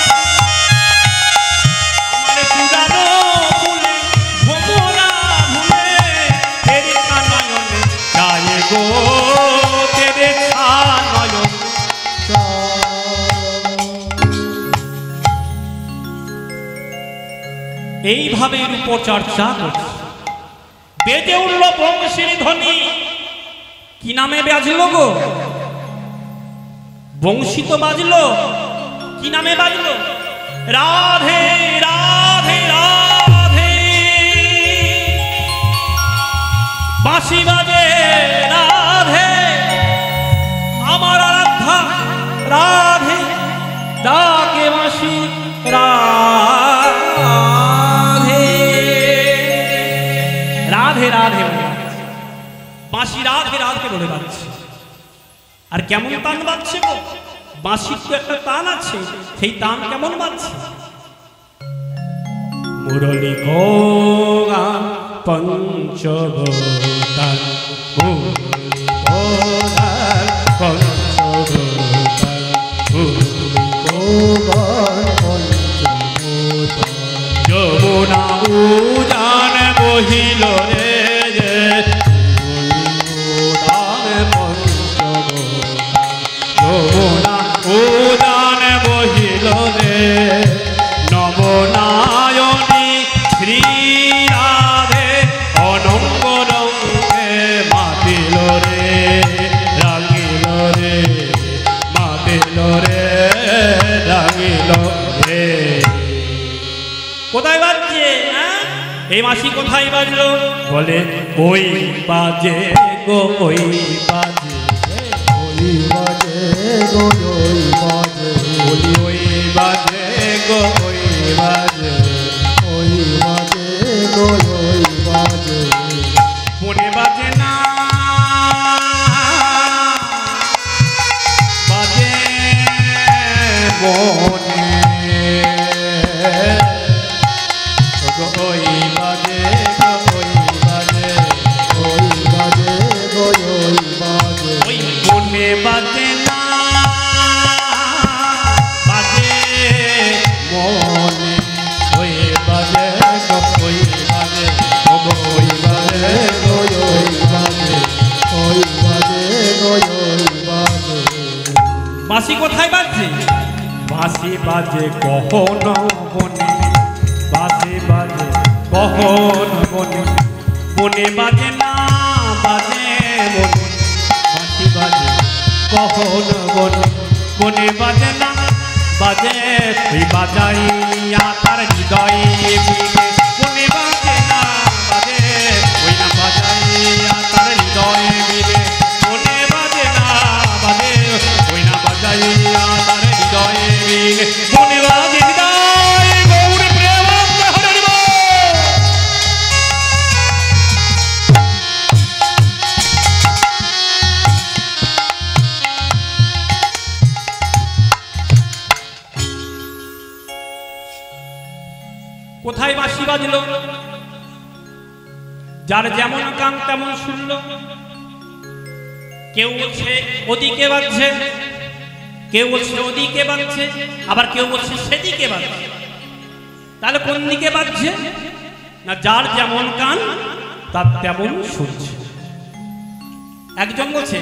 আমার চূড়ানো ফুলে ভোমরা ভুলে তেরছা নয়নে চায় গো তেরছা নয়নে এইভাবে রূপচর্চা করছে বেজে উঠল বংশীর ধ্বনি কি নামে বাজলো গো বংশী তো বাজলো কি নামে বাজলো রাধে রাধে রাধে বাঁশি বাজে রাধে আমার আরাধ্যা রাধে ডাকে বাঁশি রাধে রাধে রাধে বাঁশি রাধে রাধে বলে বাজছে আর কেমন তান বাজছে গো বাঁশির তো একটা তান আছে সেই তান কেমন বাজছে মুরলী গান পঞ্চভূতান মুরলী গান পঞ্চভূতান যমুনা উজান বহিল রে যমুনা উজান বহিল রে নবনায়নী শ্রী রাধে অনঙ্গ রঙ্গে মাতিল রে রাগিল রে মাতিল রে রাগিল রে কোথায় বাজছে হ্যাঁ এই মাসি কোথায় বাজলো বলে ওই বাজে গো ওই বাজে ওই বাজে গো ওই বাজে বলি ওই বাজে গো ওই বাজে ওই বাজে গো ওই বাজে মনে বাজে না বাজে মনে ওই বাজে গো ওই বাজে ওই বাজে গো ওই বাজে ওই মনে বাজে না বাজে মনে ওই বাজে গো ওই বাজে ওই বাজে গো ওই বাজে ওই বাজে গো ওই বাজে বাঁশি কোথায় বাজছে বাঁশি বাজে কখন বনে বাঁশি বাজে কখন বনে বনে বাজে না বাজে মনে বাঁশি বাজে কখন বনে বনে বাজে না বাজে তুই বাজাইয়া তার হৃদয়ে বিনে বনে বাজে না বাজে ওই না বাজাইয়া তার হৃদয়ে বিনে বনে বাজে না বাজে ওই না বাজাইয়া তার হৃদয়ে বিনে বনে বাজে হৃদয় গৌর প্রেমানন্দ হরি বল। কোথায় বাঁশি বাজলো? যার যেমন কান তেমন শুনল। কেউ বলছে ওদিকে বাজছে, কেউ বলছে ওদিকে বাজছে, আবার কেউ বলছে সেদিকে বাজছে। তাহলে কোন দিকে বাজছে? না, যার যেমন কান তার তেমন শুনছে। একজন বলছে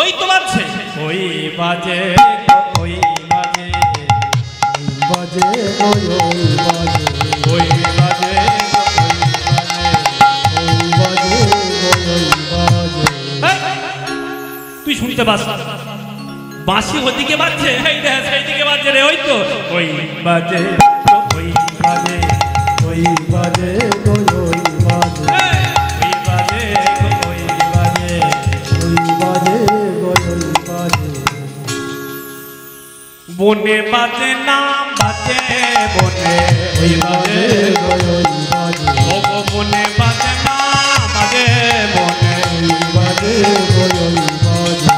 ওই তো বাজছে, ওই বাজে, ওই বাজে, বাজে ওই বাজে, ওই বাজে, ওই বাজে ওই বাজে। তুই শুনতে পাস? বাঁশি ওদিকে বাজছে, এই দেখ সেইদিকে বাজছে রে। ওই তো ওই বাজে, ওই বাজে, ওই বাজে ওই বাজে, ওই বাজে, ওই বাজে। ওই বাজে ওই বাজে। বনে বাজে না বাজে বনে, ওই বাজে ওই বাজে, ও বনে বাজে না বাজে বনে। ওই বাজে ওই বাজে।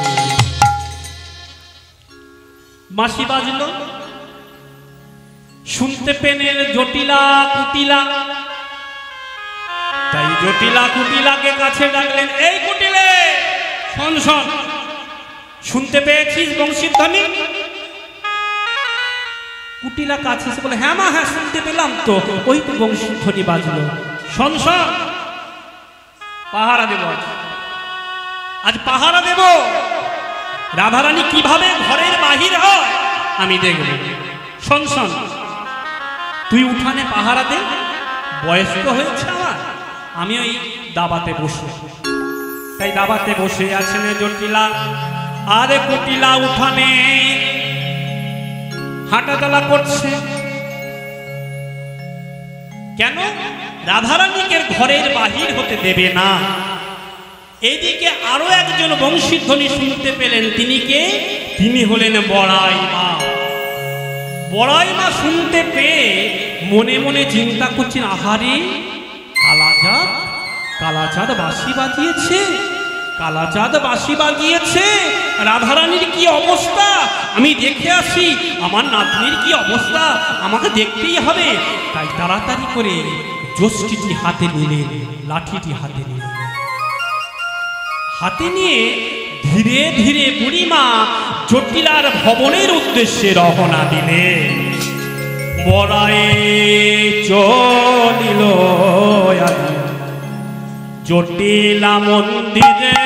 বাঁশি বাজলো, শুনতে পেনের জটিলা কুটিলা। তাই জটিলা কুটিলাকে কাছে ডাকলেন, এই কুটিলে শোন শোন, শুনতে পেয়েছিস বংশীর ধ্বনি? কুটিলা কাছে এসে বলে, হ্যাঁ মা, হ্যাঁ শুনতে পেলাম তো, ওই তো বংশীর ধ্বনি বাজলো। শোন শোন, পাহারা দেব আজ পাহারা দেব। রাধারানী কিভাবে ঘরের বাহির হয় আমি দেখব। শোন শোন, তুই উঠানে পাহারা দে, বয়স তো হয়েছে আমার, আমি ওই দাবাতে বসে। তাই দাবাতে বসে আছেন জটিলা, আরে কুটিলা উঠানে হাঁটাচলা করছে। কেন? রাধারানীকে ঘরের বাহির হতে দেবে না। এদিকে আরো একজন বংশীধ্বনি শুনতে পেলেন। তিনি কে? তিনি হলেন বড়াই মা। বড়াই মা শুনতে পেয়ে মনে মনে চিন্তা করছেন, আহারে কালাচাঁদ, কালাচাঁদ বাঁশি বাজিয়েছে, কালাচাঁদ বাঁশি বাজিয়েছে। রাধারানীর কি অবস্থা, আমি দেখে আসি। আমার নাতনির কি অবস্থা, আমাকে দেখতেই হবে। তাই তাড়াতাড়ি করে যষ্টিটি হাতে নিলেন, লাঠিটি হাতে নিলেন। হাতে নিয়ে ধীরে ধীরে বুড়িমা জটিলার ভবনের উদ্দেশ্যে রওনা দিলে। বড়াই চলিল জটিলা মন্দিরে,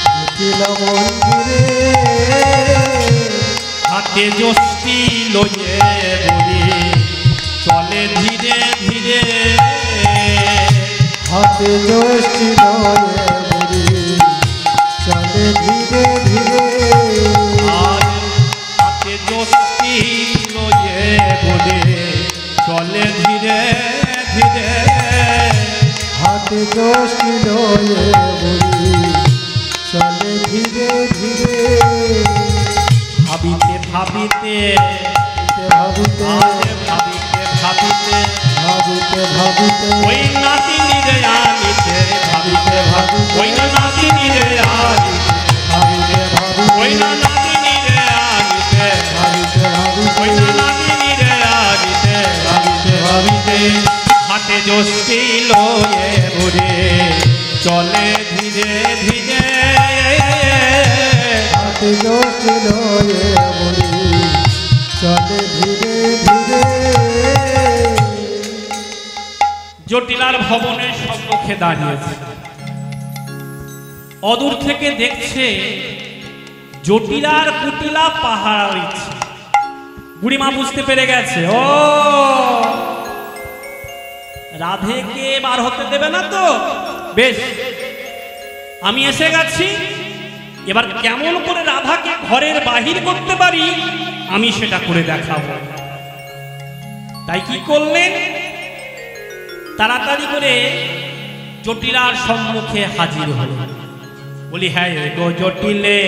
জটিলা মন্দিরে, হাতে যষ্টি লয়ে বুড়ি চলে ধীরে ধীরে। হাতে যষ্টি লয়ে বুড়ি চলে ধীরে ধীরে। আর হাতে যষ্টি লয়ে বুড়ি চলে ধীরে ধীরে। হাতে যষ্টি লয়ে বুড়ি চলে ধীরে ধীরে। ভাবিতে ভাবিতে ভাবিতে ভাবিতে ভাবিতে ভাবিতে ভাবিতে ওই নাতিনিরে আনিতে, ভাবিতে ভাবিতে ওই নাতিনিরে আনিতে, ভাবিতে ওই ভাবিতে নাতিনিরে আনিতে, ভাবিতে ওই ভাবিতে নাতিনিরে আনিতে। ভাবিতে ভাবিতে হাতে যষ্টি লয়ে বুড়ি চলে ধীরে ধীরে। হাতে যষ্টি লয়ে বুড়ি চলে ধীরে ধীরে। জটিলার ভবনের সম্মুখে দাঁড়িয়েছে। অদূর থেকে দেখছে জটিলার কুটিলা পাহারা দিচ্ছে। বুড়িমা বুঝতে পেরে গেছে, ও রাধেকে বার হতে দেবে না তো, বেশ আমি এসে গেছি। এবার কেমন করে রাধাকে ঘরের বাহির করতে পারি আমি সেটা করে দেখাবো। তাই কি করলেন, তাড়াতাড়ি করে জটিলার সম্মুখে হাজির হল। বলি, হ্যাঁ গো জটিলে,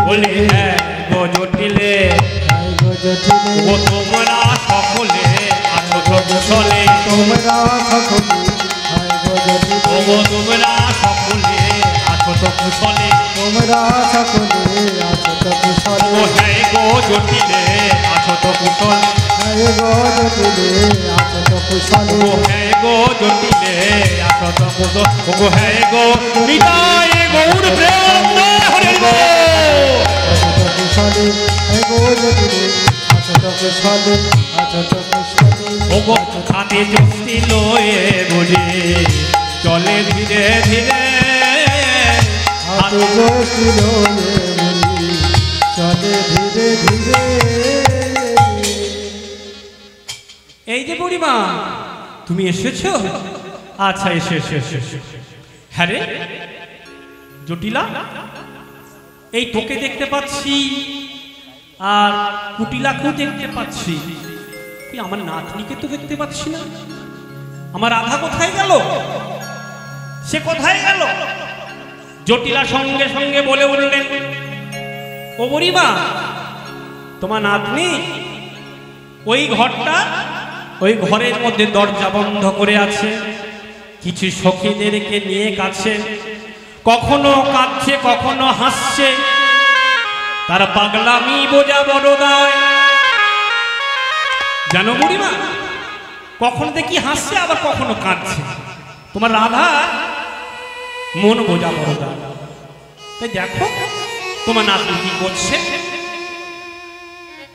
বলি হ্যাঁ গো জটিলে, ও তোমরা সকলে আছো তো কুশলে, তোমরা সকলে ও তোমরা সকলে আছো তো কুশলে, তোমরা সকলে আছো আছো তো কুশলে ও হ্যাঁ গো জটিলে আছো তো কুশল হ্যাঁ গো জটিলে আছো তো কুশলে ও হ্যাঁ গো জটিলে আছো তো কুশল ও হ্যাঁ গো নিতাই গৌর প্রেম হরি গো আছো তো কুশলে হ্যাঁ গো জটিলে আছো তো কুশলে আছো তো কুশলে ও গো হাতে যুক্তি লয়ে বুঝি চলে ধীরে ধীরে হাতে জোশি লয়ে বলি চলে ধীরে ধীরে এই যে বুড়িমা তুমি এসেছো আচ্ছা এসে এসে এসে এসে হ্যাঁ রে জটিলা এই তোকে দেখতে পাচ্ছি আর কুটিলাকেও দেখতে পাচ্ছি তুই আমার নাতনিকে তো দেখতে পাচ্ছি না আমার রাধা কোথায় গেল সে কোথায় গেল জটিলা সঙ্গে সঙ্গে বলে উঠলেন ও বুড়িমা তোমার নাতনি ওই ঘরটা ওই ঘরের মধ্যে দরজা বন্ধ করে আছে কিছু সখীদেরকে নিয়ে কাছে কখনো কাঁদছে কখনো হাসছে তার পাগলামি বোঝা বড় দায় জানো বুড়িমা কখনো দেখি হাসছে আবার কখনো কাঁদছে তোমার রাধা মন বোঝা বড় দায় তাই দেখো তোমার নাতনি কি করছে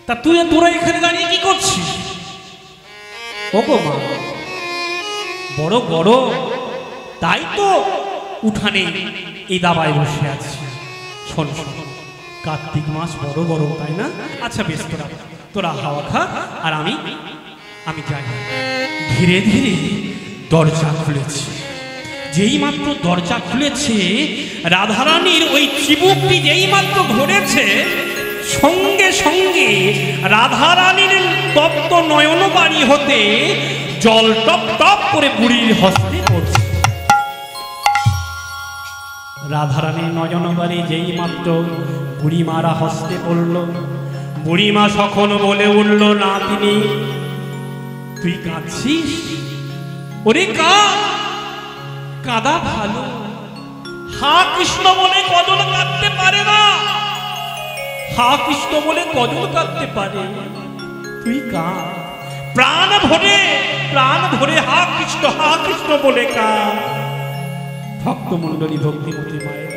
তা তোরা এখানে দাঁড়িয়ে কি করছিস ও গো মা বড় বড় তাই তো উঠানে এই দাবায় বসে আছি শোন শোন কার্তিক মাস বড় বড় তাই না আচ্ছা বেশ তোরা হাওয়া খা আর আমি যাই ধীরে ধীরে দরজা খুলেছি যেই মাত্র দরজা খুলেছে রাধারানীর ওই চিবুকটি যেই মাত্র ধরেছে সঙ্গে সঙ্গে রাধারানীর তপ্ত নয়ন বাড়ি হতে জল টপ টপ করে বুড়ির হস্তে পড়ছে রাধারানীর নয়ন বাড়ি যেই মাত্র বুড়িমারা হস্তে পড়ল বুড়িমা সখন বলে উঠল নাতনি তুই কাঁদছিস ওরে কাঁদা ভালো হা কৃষ্ণ বলে কজন কাঁদতে পারে না হা কৃষ্ণ বলে কজন কাঁদতে পারে তুই কাঁদ প্রাণ ভরে হা কৃষ্ণ বলে কাঁদ ভক্তমণ্ডলী ভক্তিমতী মায়ের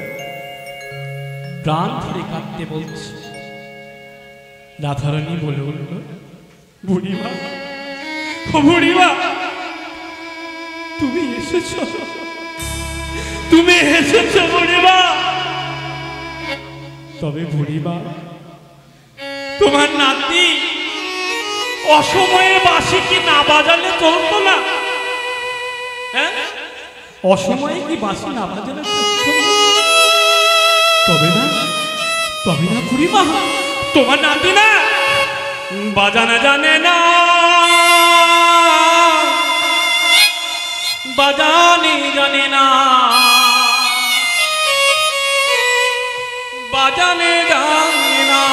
প্রাণ ধরে কাঁদতে বলছে রাধারানী বলে উঠল বুড়িমা ও বুড়িমা তুমি এসেছো বুড়িমা তবে বুড়িমা তোমার নাতি অসময়ে বাঁশি কি না বাজালে চলতো না হ্যাঁ অসময়ে কি বাঁশি না বাজালে চলতো না তবে না বুড়িমা তোমার নাতি না বাজানা জানে না বাজানে জানে না বাজানে জানে না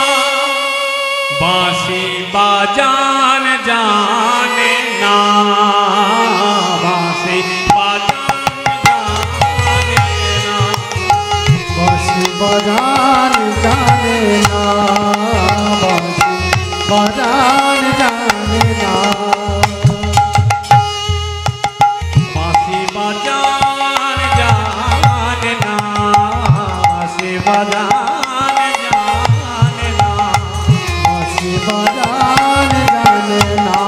বাঁশি বাজান জানে না বাঁশি বাজান জানে না বাঁশি বাজান জানে না বাঁশি বাজান জানে না বাঁশি বাজান জানে না বাঁশি বাজান জানে না বাঁশি বাজান জানে না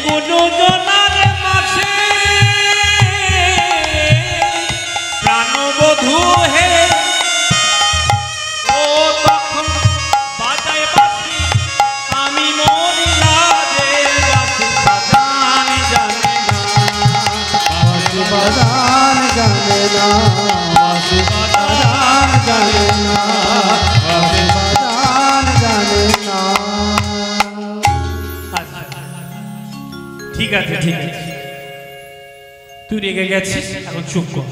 গুণজনার মাঝে প্রাণবধূ হে ও তখন বাজায় বাঁশি আমি মরিলা যে বাঁশি বাজান জানে না বাঁশি বাজান জানে না বাঁশি বাজান জানে না বাঁশি বাজান জানে না। ঠিক আছে ঠিক আছে, তুই রেগে গেছিস, এখন চুপ কর।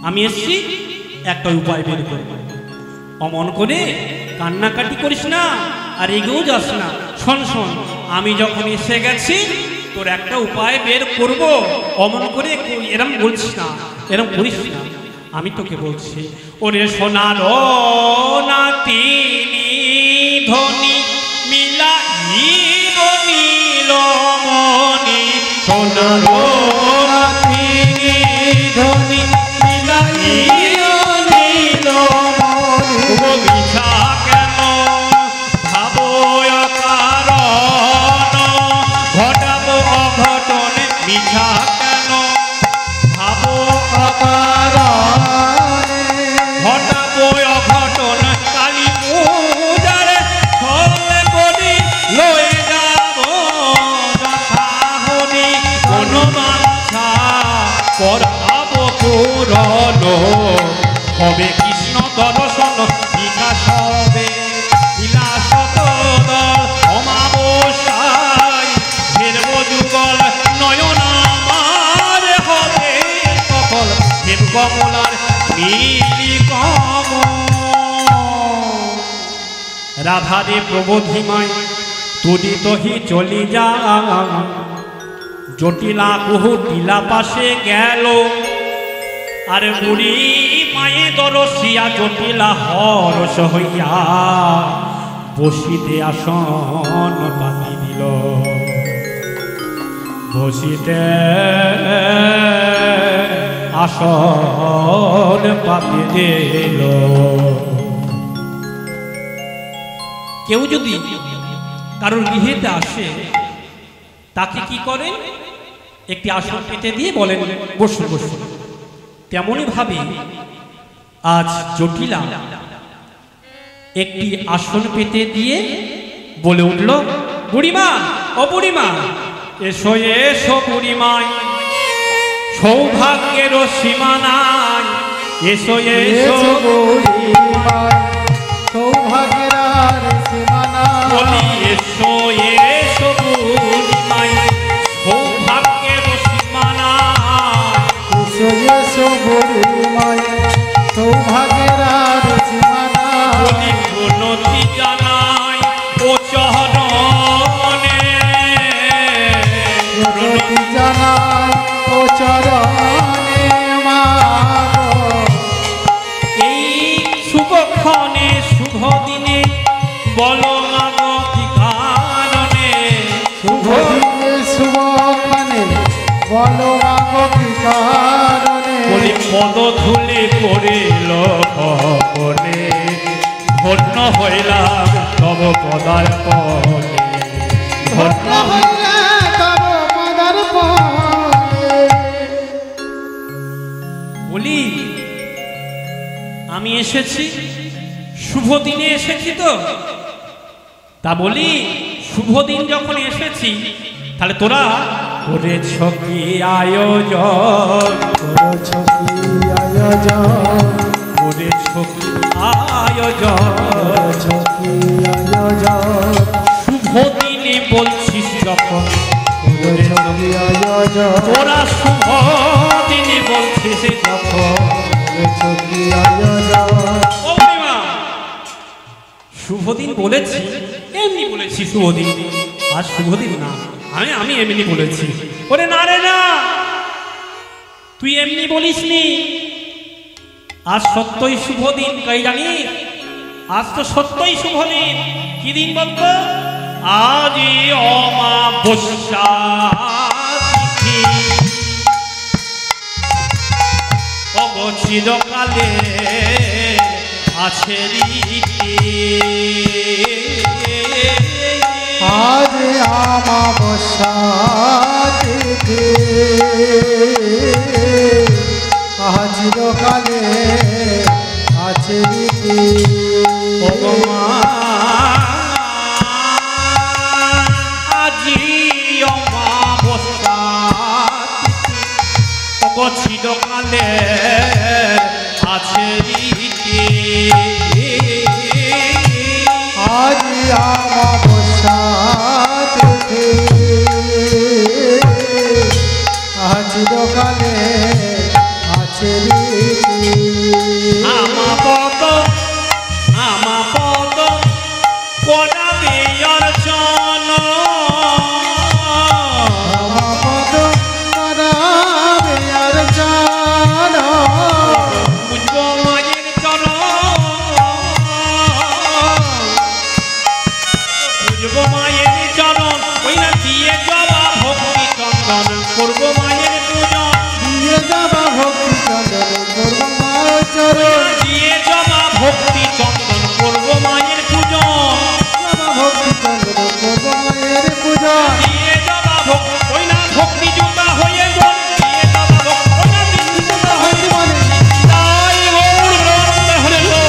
আমি এসছি একটা উপায় বের করব। অমন করে কান্নাকাটি করিস না আর এগেও যাস না। শোন শোন, আমি যখন এসে গেছি তোর একটা উপায় বের করব। অমন করে এরম বলছিস না, এরম করিস না। আমি তোকে বলছি, ওরে সোনার নাতিনি ধনী মিলাইব নীলমণি সোনার নাতিনি ধনী মিলাইব নীলমণি মিছা কেন ভাবো কারণ ঘটাবো অঘটন মিছা কেন ভাবো ঘটাবো অঘটন কালী পূজার ছলে করি লয়ে যাব যথা হরি কোন বাঞ্ছা করাবো পূরণ হবে কৃষ্ণ দর্শন বিকাশ হবে বিলাস দল অমাবস্যায় ফেরব যুগল নয়ন আমার হবে সফল দেব কমলার নীলি কম রাধারে প্রবোধিমায় তুলিত হি চলি যা জটিলা কুহুটিলা পাশে গেল আর বুড়ি মায়ে দরসিয়া জটিলা হরস হইয়া বসিতে আসন পাতি দিল বসিতে আসন পাতি দিল। কেউ যদি কারোর গৃহেতে আসে তাকে কি করেন, একটি আসন পেতে দিয়ে বলেন বসুন বসুন। তেমনই ভাবে আজ জটিলা একটি আসন পেতে দিয়ে বলে উঠল, বুড়িমা ও বুড়িমা এসো এসো বুড়িমাই সৌভাগ্যের সীমানায় এসো এসো সৌভাগ্যের আর সীমানা বলি এসো এসো বুড়িমাই সৌভাগ্যের সীমানায় এসো এসো বুড়িমাই সৌভাগ্যের আর সীমানা বলি প্রণতি জানাই ও চরণে প্রণতি জানাই ও চরণে মাগো এই শুভক্ষণে শুভ দিনে বলো মাগো কি কারণে শুভ দিনে শুভক্ষণে বলো মাগো কি কারণে বলি পদ ধুলে পড়িল পরে ধন্য হইলাম তব পদার্পণে ধন্য হইলে তব পদার্পণে। বলি আমি এসেছি শুভ দিনে এসেছি তো, তা বলি শুভ দিন যখন এসেছি তাহলে তোরা করেছ কি আয়োজন করেছ কি আয়োজন করেছ কি আয়োজন করেছ কি আয়োজন শুভ দিনে বলছিস যখন করেছ কি আয়োজন তোরা শুভ দিনে বলছিস যখন করেছ কি আয়োজন ও বুড়িমা, শুভ দিন বলেছি এমনি বলেছি শুভ দিন, আর শুভ দিন না আমি এমনি বলেছি। ওরে না রে না, তুই এমনি বলিসনি, আজ সত্যই শুভ দিন। কই জানি আজ তো সত্যই শুভ দিন। কি দিন বলতো? আজই অমাবস্যা তিথি অগচিরকালে আছে রীতি। আজ আমাবস্যা তিথি চিরকালে আছে রীতি আজি অমাবস্যা চিরকালে আছে রীতি আজি আমাবস্যা তিথি চিরকালে আছে রীতি আমাপদ করাবে অর্চন আমাপদ করাবে অর্চন বুঝব মায়ের চরণ বুঝব মায়ের চরণ ওই না দিয়ে যাওয়া ভক্তি চন্দন করব মায়ের পূজন দিয়ে যাবা ভক্তি চন্দন করব মায়ের চরণ দিয়ে যাওয়া ভক্তি চন্দন করব মায়ের পূজন যাবা ভক্তি চন্দন করব মায়ের পূজা দিয়ে যাওয়া ভক্তি ওই না ভক্তি জুতা হয়ে গন দিয়ে যাওয়া ভক্তি ওই না বিষ্ণু জুতা হয়ে বলে তাই গৌর ব্রহ্ম হরে গো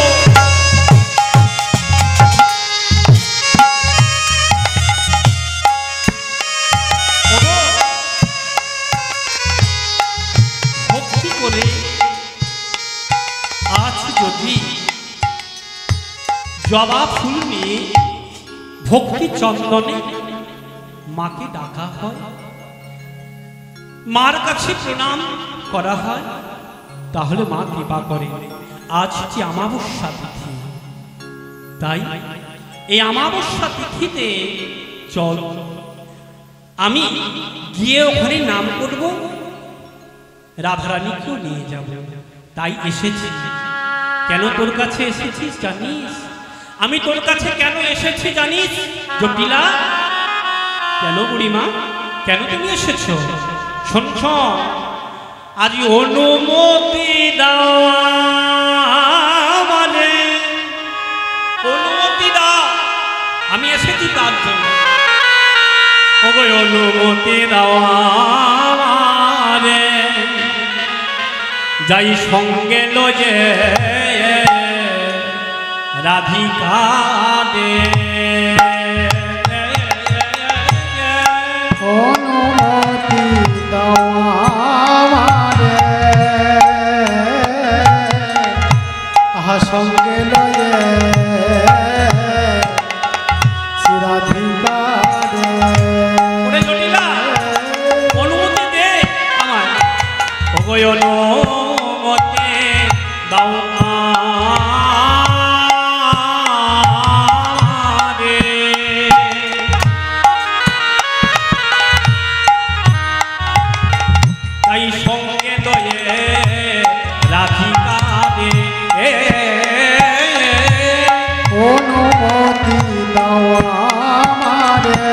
ওগো, ভক্তি করে আজ যদি জবা ফুল নিয়ে ভক্তি চন্দনে মাকে ডাকা হয় মার কাছে প্রণাম করা হয় তাহলে মা কৃপা করে আজ যে অমাবস্যা তিথি তাই এই অমাবস্যা তিথিতে চল আমি গিয়ে ওখানে নাম করব রাধারানীকেও নিয়ে যাব তাই এসেছি কেন তোর কাছে এসেছিস জানিস আমি তোর কাছে কেন এসেছি জানিস জটিলা কেন বুড়িমা কেন তুমি এসেছো শোন শোন আজ অনুমতি দাও মানে অনুমতি দাও আমি এসেছি তার জন্য ওগো অনুমতি দাও আমারে যাই সঙ্গে লজে রাধিকা দে অনুমতি দাও আমারে আহা সঙ্গে লয়ে শ্রীরাধিকা রে ওরে জটিলা অনুমতি দে আমার ওগো অনুমতি দাও আমারে তাই সঙ্গে দয়ে রাধিকা দে অনুমতি দাও আমারে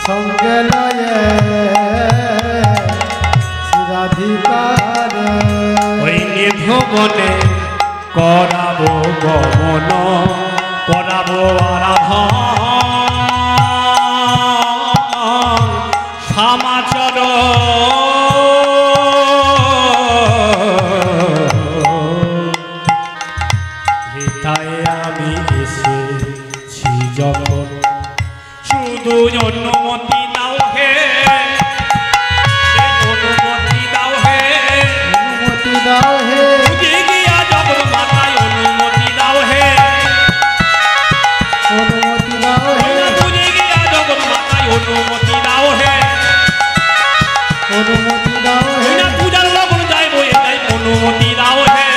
সঙ্গে লয়ে শ্রীরাধিকা রে ওই নির্ভবনে করাবো গমন করাবো আরাধন সমাচার হেতায় আমি এসেছি যখন শুধু অনুমতি দাও হে অনুমতি দাও হে অনুমতি দাও হে বুঝে গিয়া জগৎ মাতায় অনুমতি দাও হে অনুমতি দাও হে বুঝে গিয়া জগৎ মাতায় অনুমতি দাও হে অনুমতি দাও হে পূজার লগন যাইব এটাই অনুমতি দাও হে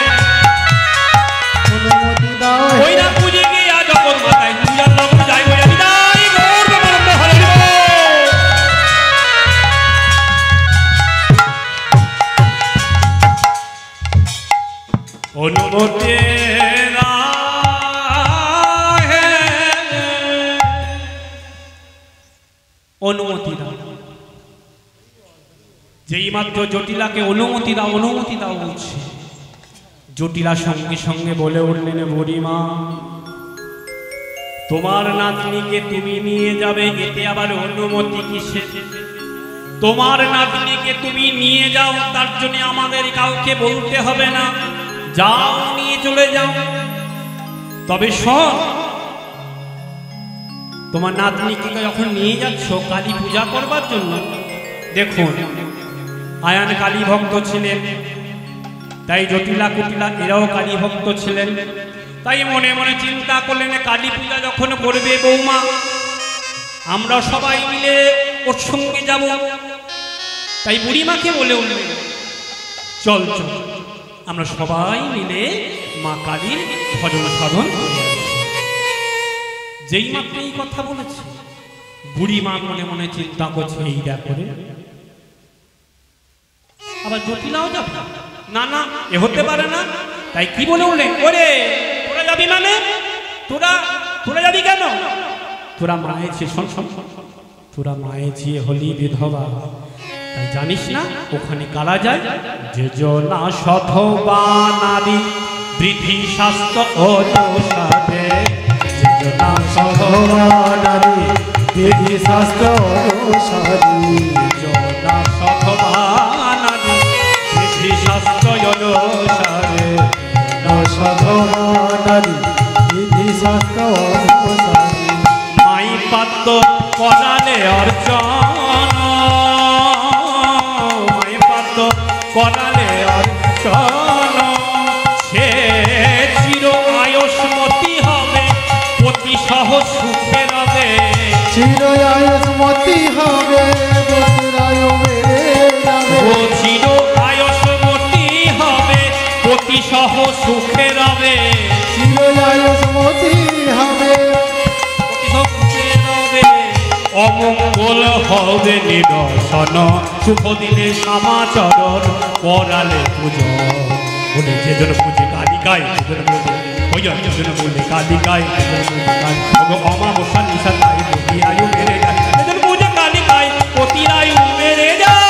অনুমতি দাও হে ওই না বুঝে গিয়া জগৎ মাতায় পূজার লগন যাইব আমি তাই গৌর ব্রহ্ম হরে গো অনুমতি দাও হে অনুমতি দাও যেই মাত্র জটিলাকে অনুমতি দাও বলছে জটিলা সঙ্গে সঙ্গে বলে উঠলেন বুড়িমা তোমার নাতনিকে তুমি নিয়ে যাবে, এতে আবার অনুমতি কিসের? তোমার নাতনিকে তুমি নিয়ে যাও, তার জন্য আমাদের কাউকে বলতে হবে না, যাও নিয়ে চলে যাও। তবে শোন, তোমার নাতনিকে যখন নিয়ে যাচ্ছ কালী পূজা করবার জন্য, দেখুন আয়ান কালী ভক্ত ছিলেন, তাই জটিলা কুটিলা এরাও কালী ভক্ত ছিলেন। তাই মনে মনে চিন্তা করলেন কালী পূজা যখন করবে বৌমা, আমরা সবাই মিলে ওর সঙ্গে যাব। তাই বুড়িমাকে বলে উঠলেন, চল চল আমরা সবাই মিলে মা কালীর ভজন সাধন করি। যেই মাত্র এই কথা বলেছে, বুড়িমা মনে মনে চিন্তা করছে এই করে আবার জটিলাও যাবে না, না এ হতে পারে না। তাই কি বলে উঠলেন, ওরে তোরা যাবি মানে? তোরা যাবি কেন? তোরা মায়েছে, শোন শোন, তোরা মায়েছে হলি বিধবা, তাই জানিস না ওখানে কারা যায়? যে জনা সধবা নারী বৃদ্ধি স্বাস্থ্য ও দোষাদে, যে জনা সধবা নারী বৃদ্ধি স্বাস্থ্য অনুসারী, জনা সধবা নারী বৃদ্ধি স্বাস্থ্য অনুসারে, সধবা নারী বৃদ্ধি স্বাস্থ্য অনুসারী, মাই পাত্র করালে অর্চন, মাই পাত্র করালে অর্চন, সে চির আয়ুষ্মতি হবে, অতি সহ সুখে রবে, চির আয়ুষ্মতি হবে, বতিরায়ু বেড়ে যাবে, ও চির আয়ুষ্মতি হবে, অতি সহ সুখে রবে, চির আয়ুষ্মতি হবে, অমঙ্গল হবে নিদর্শন, শুভ দিনে সমাচরণ করালে পুজো। বলে যেজন পুজে কালিকায়, যেজন পুজে যেজন বলে কালিকায়, অমাবস্যা নিশা তাই প্রতি আয়ু বেড়ে যায়, যেজন পুজে কালিকায় প্রতি আয়ু বেড়ে যায়।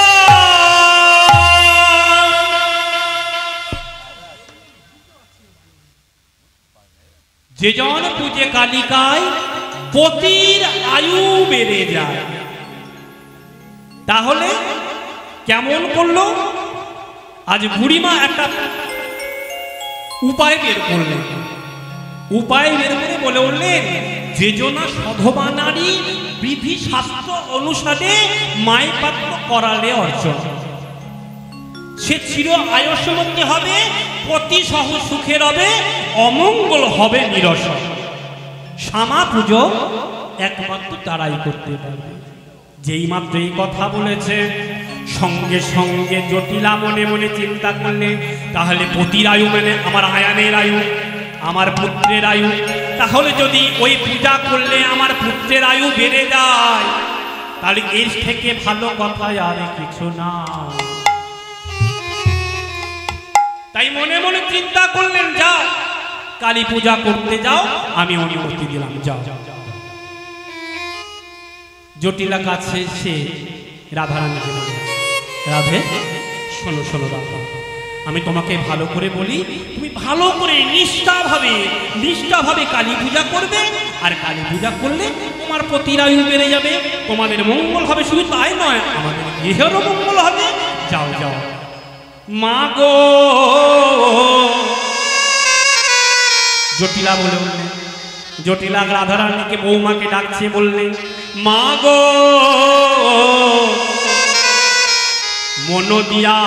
যেজন পুজে কালিকায় পতির আয়ু বেড়ে যায়। তাহলে কেমন করলো? আজ বুড়িমা একটা উপায় বের করলেন, উপায় বের করে বলে উঠলেন, যে জনা সধবা নারী বিধি শাস্ত্র অনুসারে মাইপাত্র করালে অর্জন, সে চির আয়ুষ্মতি হবে, পতি সহ সুখে রবে, অমঙ্গল হবে নিরসন। শ্যামা পুজো একমাত্র তারাই করতে পারবে। যেই মাত্র এই কথা বলেছে, সঙ্গে সঙ্গে জটিলা মনে মনে চিন্তা করলে, তাহলে পতির আয়ু মানে আমার আয়ানের আয়ু, আমার পুত্রের আয়ু, তাহলে যদি ওই পূজা করলে আমার পুত্রের আয়ু বেড়ে যায়, তাহলে এর থেকে ভালো কথা আর কিছু না। তাই মনে মনে চিন্তা করলেন, যাও কালী পূজা করতে যাও, আমি অনুমতি দিলাম, যাও। জটিলা কাছে সে রাধারানীকে বলল, রাধে শোনো শোনো রাধা, আমি তোমাকে ভালো করে বলি, তুমি ভালো করে নিষ্ঠাভাবে কালী পূজা করবে, আর কালী পূজা করলে তোমার পতির আয়ু বেড়ে যাবে, তোমাদের মঙ্গল হবে, শুধু তাই নয় আমাদের গৃহেরও মঙ্গল হবে, যাও যাও। মা গো, জটিলা বলে উঠলেন, জটিলা রাধারানীকে বৌমাকে ডাকছে, বললেন, মা গো মন দিয়া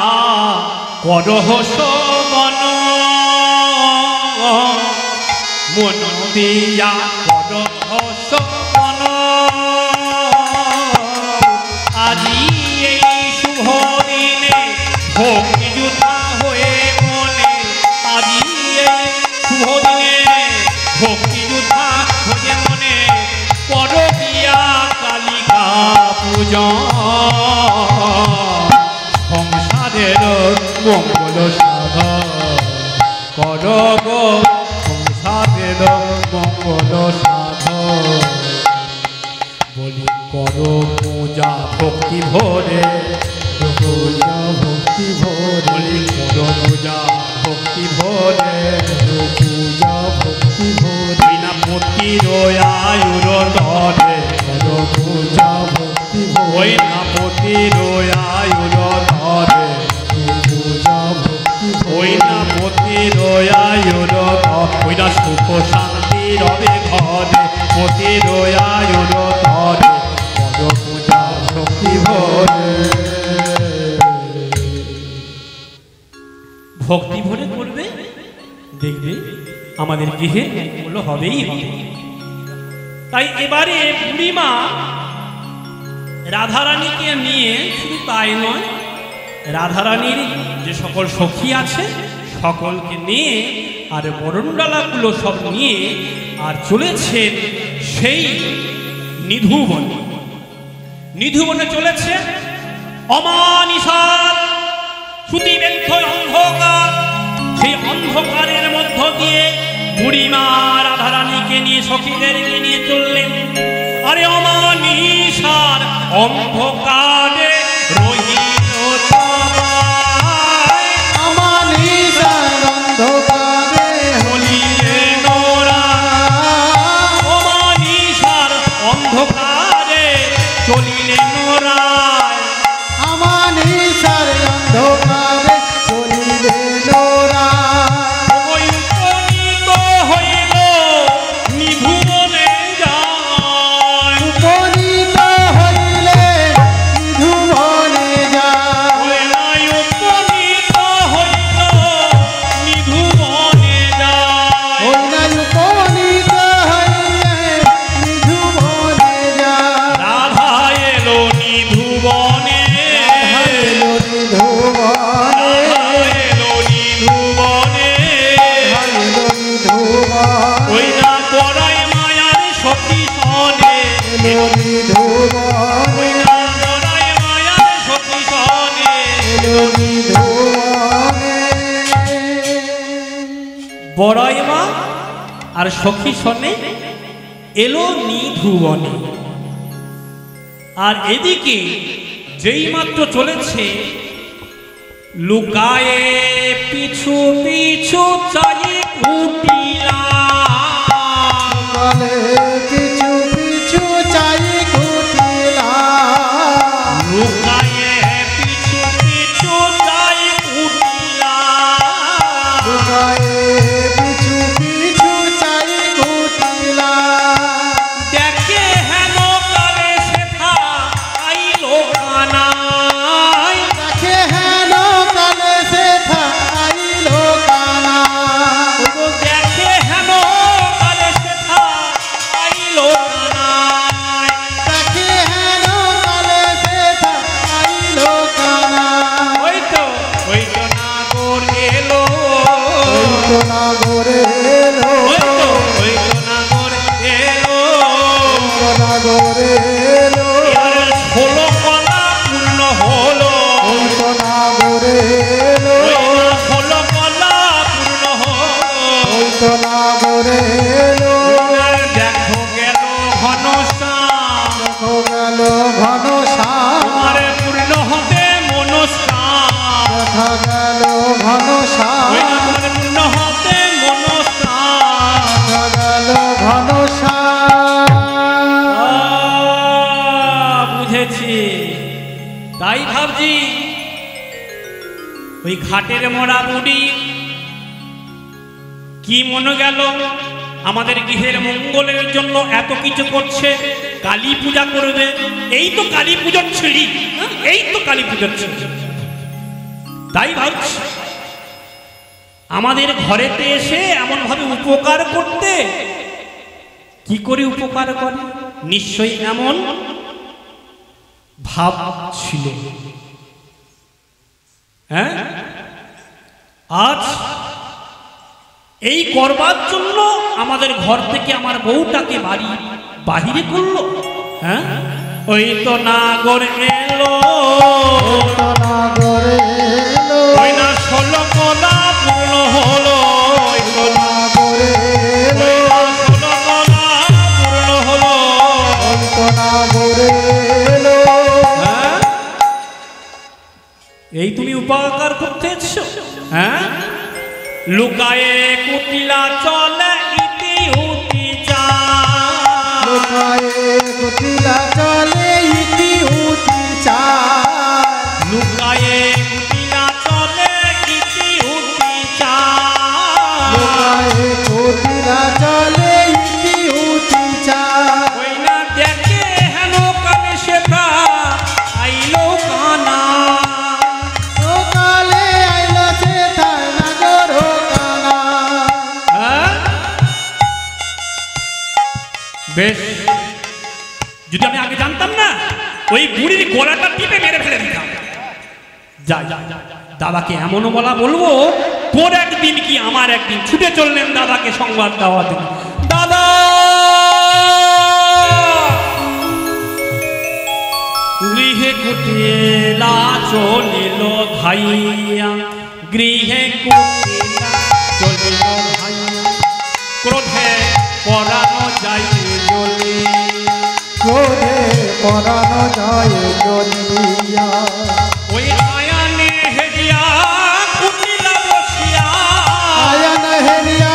করহ শোভন, মন দিয়া করহ শোভন, আজি এই শুভ দিনে ভক্তি যুদ্ধা হয়ে মনে, আজি এই শুভ দিনে ভক্তি যুদ্ধা হয়ে মনে, পরকিয়া কালিকা পূজা, সংসারের মঙ্গল সাধন করব, সংসারের মঙ্গল সাধন, বলি করো পূজা ভক্তি ভরে, পূজা ভক্তি ভরে, বলি করো পূজা ভক্তি ভরে, পূজা ভক্তি ভরে, বিনা পতি রয়া সুখ শান্তি রবে ঘরে মতির আয়ুর তরে পদ পূজা শক্তি ভরে ভক্তি ভরে করবে, দেখবে আমাদের গৃহে এগুলো হবেই হবে। তাই এবারে বুড়িমা রাধারানীকে নিয়ে, শুধু তাই নয়, রাধারানীর যে সকল সখী আছে সকলকে নিয়ে আর বরণডালাগুলো সব নিয়ে আর চলেছেন সেই নিধুবনে। নিধুবনে চলেছে অমানিসার শ্রুতিবেদ্ধ অন্ধকার। সেই অন্ধকারের মধ্য দিয়ে বুড়িমা রাধারানীকে নিয়ে সখীদেরকে নিয়ে চললেন। আরে অমানিসার অন্ধকারে রহিল তোমায়, অমানিসার অন্ধকারে রহিলেন ওরা। অমানিসার অন্ধকারে চলিলেন ওরা। অমানিসার অন্ধকারে চলিলেন ওরা। ওই উপনীত হইল নিধুবনে যায়। উপনীত হইলে নিধুবনে যায়। ওই নাই উপনীত হইল নিধুবনে যায়। ওই নাই উপনীত হইলে নিধুবনে যায়। রাধা এলো নিধুবনে, রাধা এলো নিধুবনে, রাধা এলো নিধুবনে। রাধা এলো নিধুবনে, ওই না পরায় মায়ার সখী সনে, এলো নিধুবনে, ওই না পরায় মায়ার সখী সনে। এলো নিধুবনে। বড়াই মা আর সখী সনে এলো নিধুবনে। আর এদিকে যেই মাত্র চলেছে, লুকায়ে পিছু পিছু চাই কুটিলা। বলে পিছু পিছু চাই কুটিলা। লুকায়ে পিছু পিছু চাই কুটিলা। লুকায়ে পিছু পিছু চাই কুটিলা। দেখে হেন কালে সেথা আইলো কানাই। দেখে হেন কালে সেথা আইলো কানা। দেখে হেন কালে সেথা আইলো কানাই। দেখে হেন কালে সেথা আইলো কানা। ওই তো নাগর এলো। ওই তো নাগরে এলো, ওই তো নাগর এলো। ওই তো নাগরে এলো, এর 16 কলা পূর্ণ হলো। ওই তো নাগরে এলো, ওই না 16 কলা পূর্ণ হলো। ওই তো নাগরে এলো। দেখো গেল ঘনশ্যাম, দেখো গেল ঘন শ্যাম, তোমার পূর্ণ হতে মনস্কাম। দেখা গেল ঘন শ্যাম, ওই না তোমার পূর্ণ হতে মনস্কাম। দেখা গেল ঘন শ্যাম। বুঝেছি। তাই ভাবছি ওই ঘাটের মোড়া বুড়ি কি মনে গেল আমাদের গৃহের মঙ্গলের জন্য এত কিছু করছে। কালী পূজা করবে, এই তো কালী পুজোর ছিঁড়ি, এই তো কালী পুজোর ছিঁড়ি। তাই ভাবছি আমাদের ঘরেতে এসে এমন ভাবে উপকার করতে, কি করে উপকার করে, নিশ্চয়ই এমন ভাব ছিল। হ্যাঁ, আজ এই করবার জন্য আমাদের ঘর থেকে আমার বউটাকে বাহিরে করলো। হ্যাঁ, ওই তো নাগর এলো, ওই তো নাগরে এলো, ওই না 16 কলা পূর্ণ হলো। ওই তো নাগরে এলো, ওই না 16 কলা পূর্ণ হলো। ওই তো নাগরে এলো। হ্যাঁ, এই তুমি উপকার করতে এসছো। হ্যাঁ, লুকায়ে কুটিলা চলে ইতি উতি চা। লুকায়ে কুটিলা চলে ইতি উতি চায়। লুকায়ে কুটিলা চলে ইতি উতি চা। লুকায়ে কুটিলা বেশ, যদি আমি আগে জানতাম না ওই বুড়ির গলাটা টিপে মেরে ফেলে দিতাম। যা দাদাকে এমনও বলা বলবো, তোর একদিন কি আমার একদিন। ছুটে চললেন দাদাকে সংবাদ দেওয়াতে। দাদা গৃহে কুটিলা চলিল ধাইয়া, গৃহে কুটিলা চলিল ধাইয়া, ক্রোধে পরানো যায় জ্বলি, ক্রোধে পরানো যায় জ্বলিয়া। ওই আয়ানে হেরিয়া কুটিলা বসিয়া, আয়ান হেরিয়া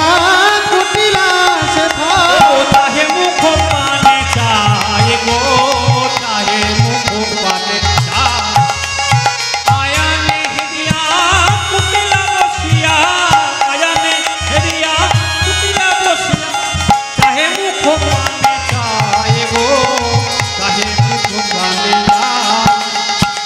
কুটিলা সেথা, ও তাহে মুখ পানে চায় গো, তাহে মুখ পানে চায়। আয়ানে হেরিয়া কুটিলা বসিয়া, আয়ানে হেরিয়া কুটিলা বসিয়া, তাহে মুখ পানে চায় গো, তাহে মুখ পানে চায়।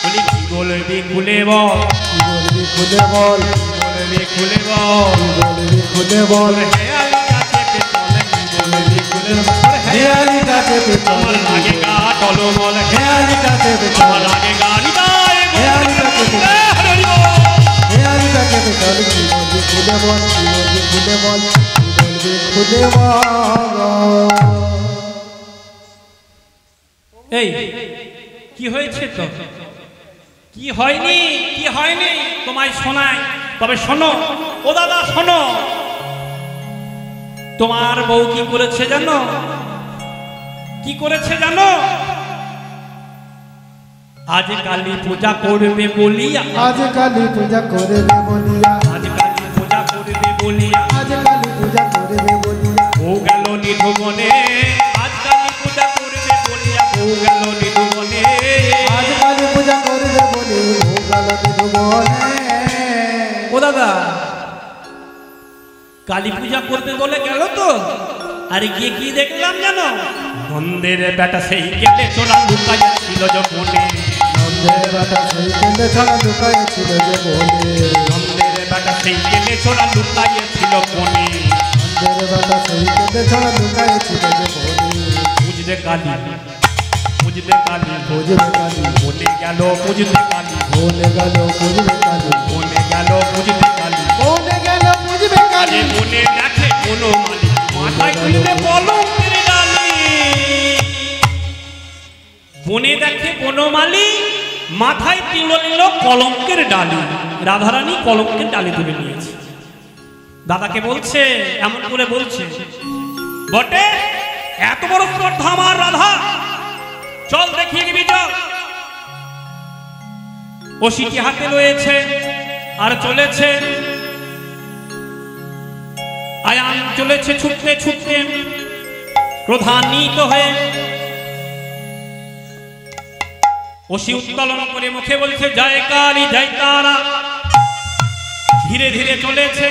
বলি কি বলবি খুলে বল, কি বলবি খুলে বল, বলবি খুলে বল, কি বলবি খুলে বল, হেয়ালিটা চেপে চলে, কি বলবি খুলে বল, হেয়ালিটা চেপে আমার চলে, আগে গা টলমল, হেয়ালিটা চেপে আমার চলে, আগে গাড়িটায় হেয়ালিটা চেপে চলে, হেয়ালিটা চেপে চলে। কি বলবি খুলে বল, কি বলবি খুলে বল, কি বলবি খুলে বল। এই কি হয়েছে তো, কি হয়নি, কি হয়নি তোমায় শোনায়। তবে শোনো ও দাদা শোনো, তোমার বউ কি করেছে জানো, কি করেছে জানো? আজ কালী পূজা করবে বলিয়া, আজ কালী পূজা করবে বলিয়া, আজ কালী পূজা করবে বলিয়া, আজ কালী পূজা করবে বলিয়া, বউ গেল নিধুবনে, আজ কালী পূজা করবে বলিয়া, বউ গেল নিধুবনে। আজ কালী পূজা করবে বলে ভোগাল নিধুবনে। ও দাদা কালী পূজা করবে বলে গেল তো, আর গিয়ে কি দেখলাম জানো? নন্দের বেটা সেই কেটে চোরা লুকাইয়া ছিল যখনে, নন্দের বেটা সেই কেন্দ্রে ছাড়া লুকাইছিল যে বলে, নন্দের বেটা সেই কেটে চোরা লুকাইয়া ছিল কোনে। নন্দের বেটা সেই কেন্দ্রে ছাড়া লুকাইছিল যে বলে, বুঝতে কালী, বুঝতে কালী, বুঝবে কালী, বনে গেল বুঝতে কালী, বলে গেল বুঝবে কালী, বনে গেল বুঝতে কালী। বলে গেল বুঝবে আরে কালী। মনে দেখে কোনো মালিক, মাথায় তুলতে কলঙ্কের ডালি, বনে দেখে বনমালী, মাথায় তুলে নিল কলঙ্কের ডালি। রাধারানী কলঙ্কের ডালি তুলে নিয়েছে। দাদাকে বলছে, এমন করে বলছে, বটে এত বড় শ্রদ্ধা আমার রাধা, চল দেখিয়ে নিবি চল। ওষিটি হাতে রয়েছে আর চলেছে, আয়ান চলেছে ছুটতে ছুটতে, ক্রোধান্বিত হয়ে ওষি উত্তোলন করে মুখে বলছে জয় কালী জয় তারা। ধীরে ধীরে চলেছে।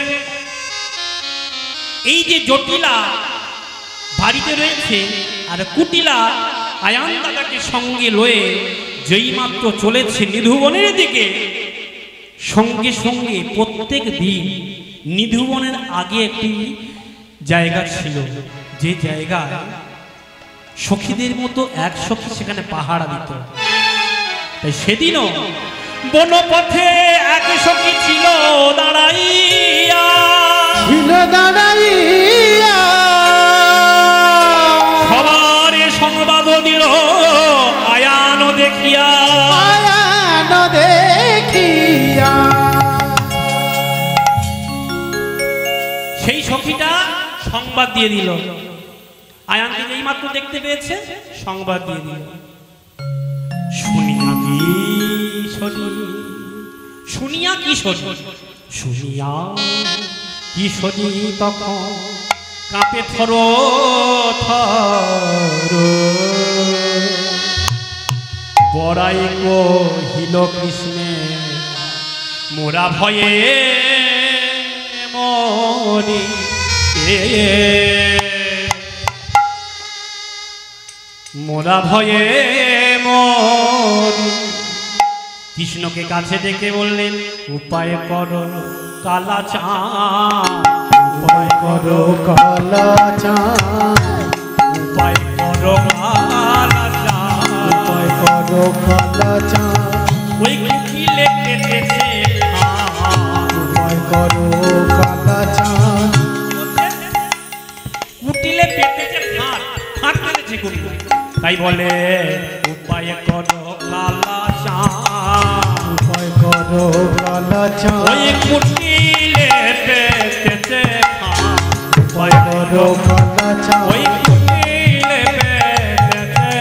এই যে জটিলা বাড়িতে রয়েছে আর কুটিলা আয়ান দাদাকে সঙ্গে লয়ে যেই মাত্র চলেছে নিধুবনের দিকে, সঙ্গে সঙ্গে প্রত্যেক দিন নিধুবনের আগে একটি জায়গা ছিল, যে জায়গায় সখীদের মতো এক সখী সেখানে পাহারা দিত। তাই সেদিনও বনপথে এক সখী ছিল দাঁড়াইয়া, ছিল দাঁড়াইয়া, সবার সংবাদ দিল আয়ান দেখিয়া, আয়ান দেখিয়া। সেই সখীটা সংবাদ দিয়ে দিল, আয়ানকে যেই মাত্র দেখতে পেয়েছে সংবাদ দিয়ে দিল। শুনিয়া কি শনি, শুনিয়া কি শনি, শুনিয়া কি শনি তখন কাঁপে থর থর, বড়াই কহিল কৃষ্ণে মোরা ভয়ে মরি, মোরা ভয়ে মরি। কৃষ্ণকে কাছে ডেকে বললেন উপায় করো কালা চাঁদ, উপায় করো কালা চাঁদ, উপায় কালা চাঁদ ওই কুটিলে কেটেছে ফাঁদ। উপায় করো কালা চাঁদ কুটিলে পেতেছে ফাঁদ, ফাঁদ পেতেছে কুটিলে। তাই বলে উপায় করো কালা চাঁদ, উপায় করো কালা চাঁদ ওই কুটিলে পেতেছে ফাঁদ। উপায় করো কালা চাঁদ ওই কুটিলে পেতেছে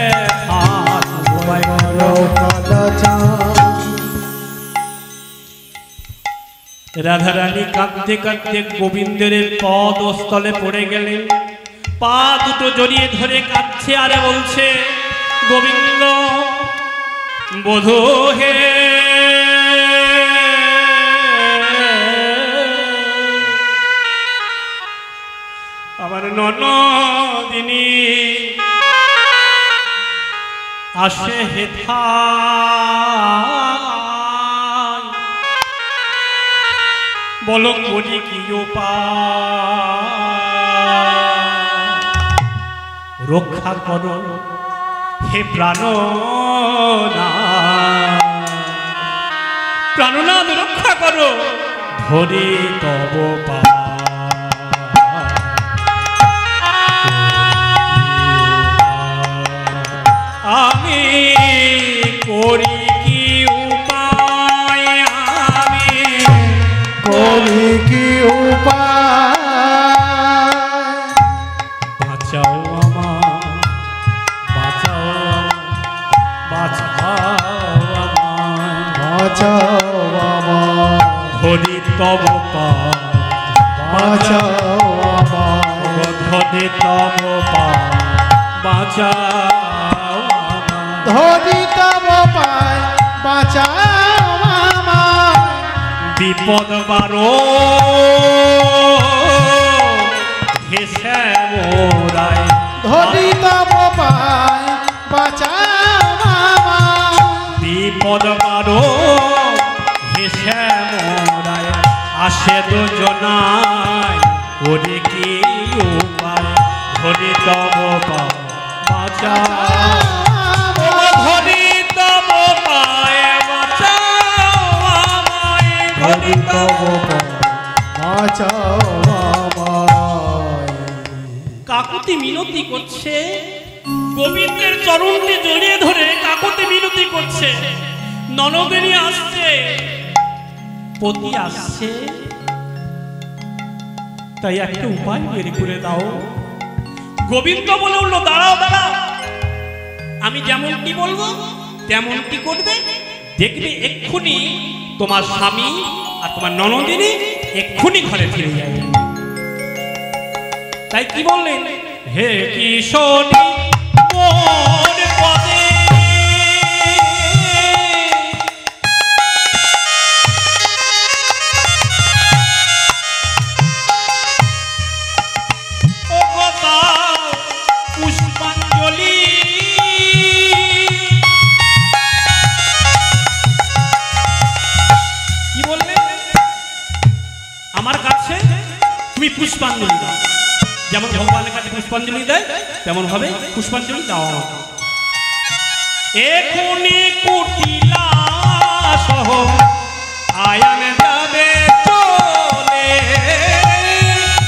ফাঁদ। উপায় করো কালা চাঁদ রাধারানী কাঁদতে কাঁদতে গোবিন্দের পদ স্থলে পড়ে গেলেন, পা দুটো জড়িয়ে ধরে কাঁদছে আর বলছে, গোবিন্দ বধূ হে, আমার ননদিনী আসে হেথায়, বলো করি কি উপায়, রক্ষা করো হে প্রাণনাথ রক্ষা করো, ধরি তব পায়। আমি করি কি উপায়, আমি করি কি উপায় বাঁচাও আমার, বাঁচাও, বাঁচাও আমায়, বাঁচাও আমার ধরি তব পায়, বাঁচাও আমার ধরি তব পায়, বাঁচাও আমায়। ধরি তব পায় বাঁচাও আমার বিপদ বারো হে শ্যামরায়, ধরি তব পায় বাঁচাও আমার বিপদ বারো হে শ্যামরায়, আসে দুজনায় ওরে কি উপায়, ধরি তব পায় বাঁচাও, ধরি তব পায় বাঁচাও আমায়, ধরি তব বাঁচাও আমায় কাকুতি মিনতি করছে, গোবিন্দের চরণটি জড়িয়ে ধরে কাকুতি মিনতি করছে। ননদিনী আসছে, পতি আসছে, তাই একটা উপায় বের করে দাও। গোবিন্দ বলে উঠলো, দাঁড়াও দাঁড়াও, আমি যেমনটি বলবো তেমনটি করবে, দেখবে এক্ষুনি তোমার স্বামী আর তোমার ননদিনী এক্ষুনি ঘরে ফিরে যাবে। তাই কি বললেন, হে কিশোরী মোর পদে, ও গো দাও পুষ্পাঞ্জলি, কি বললেন, আমার কাছে তুমি পুষ্পাঞ্জলি দাও, যেমন ভগবানের কাছে পুষ্পাঞ্জলি দেয় তেমন ভাবে পুষ্পাঞ্জলি দাও আমাকে। এখুনি কুটিলা সহ আয়ান যাবে চলে,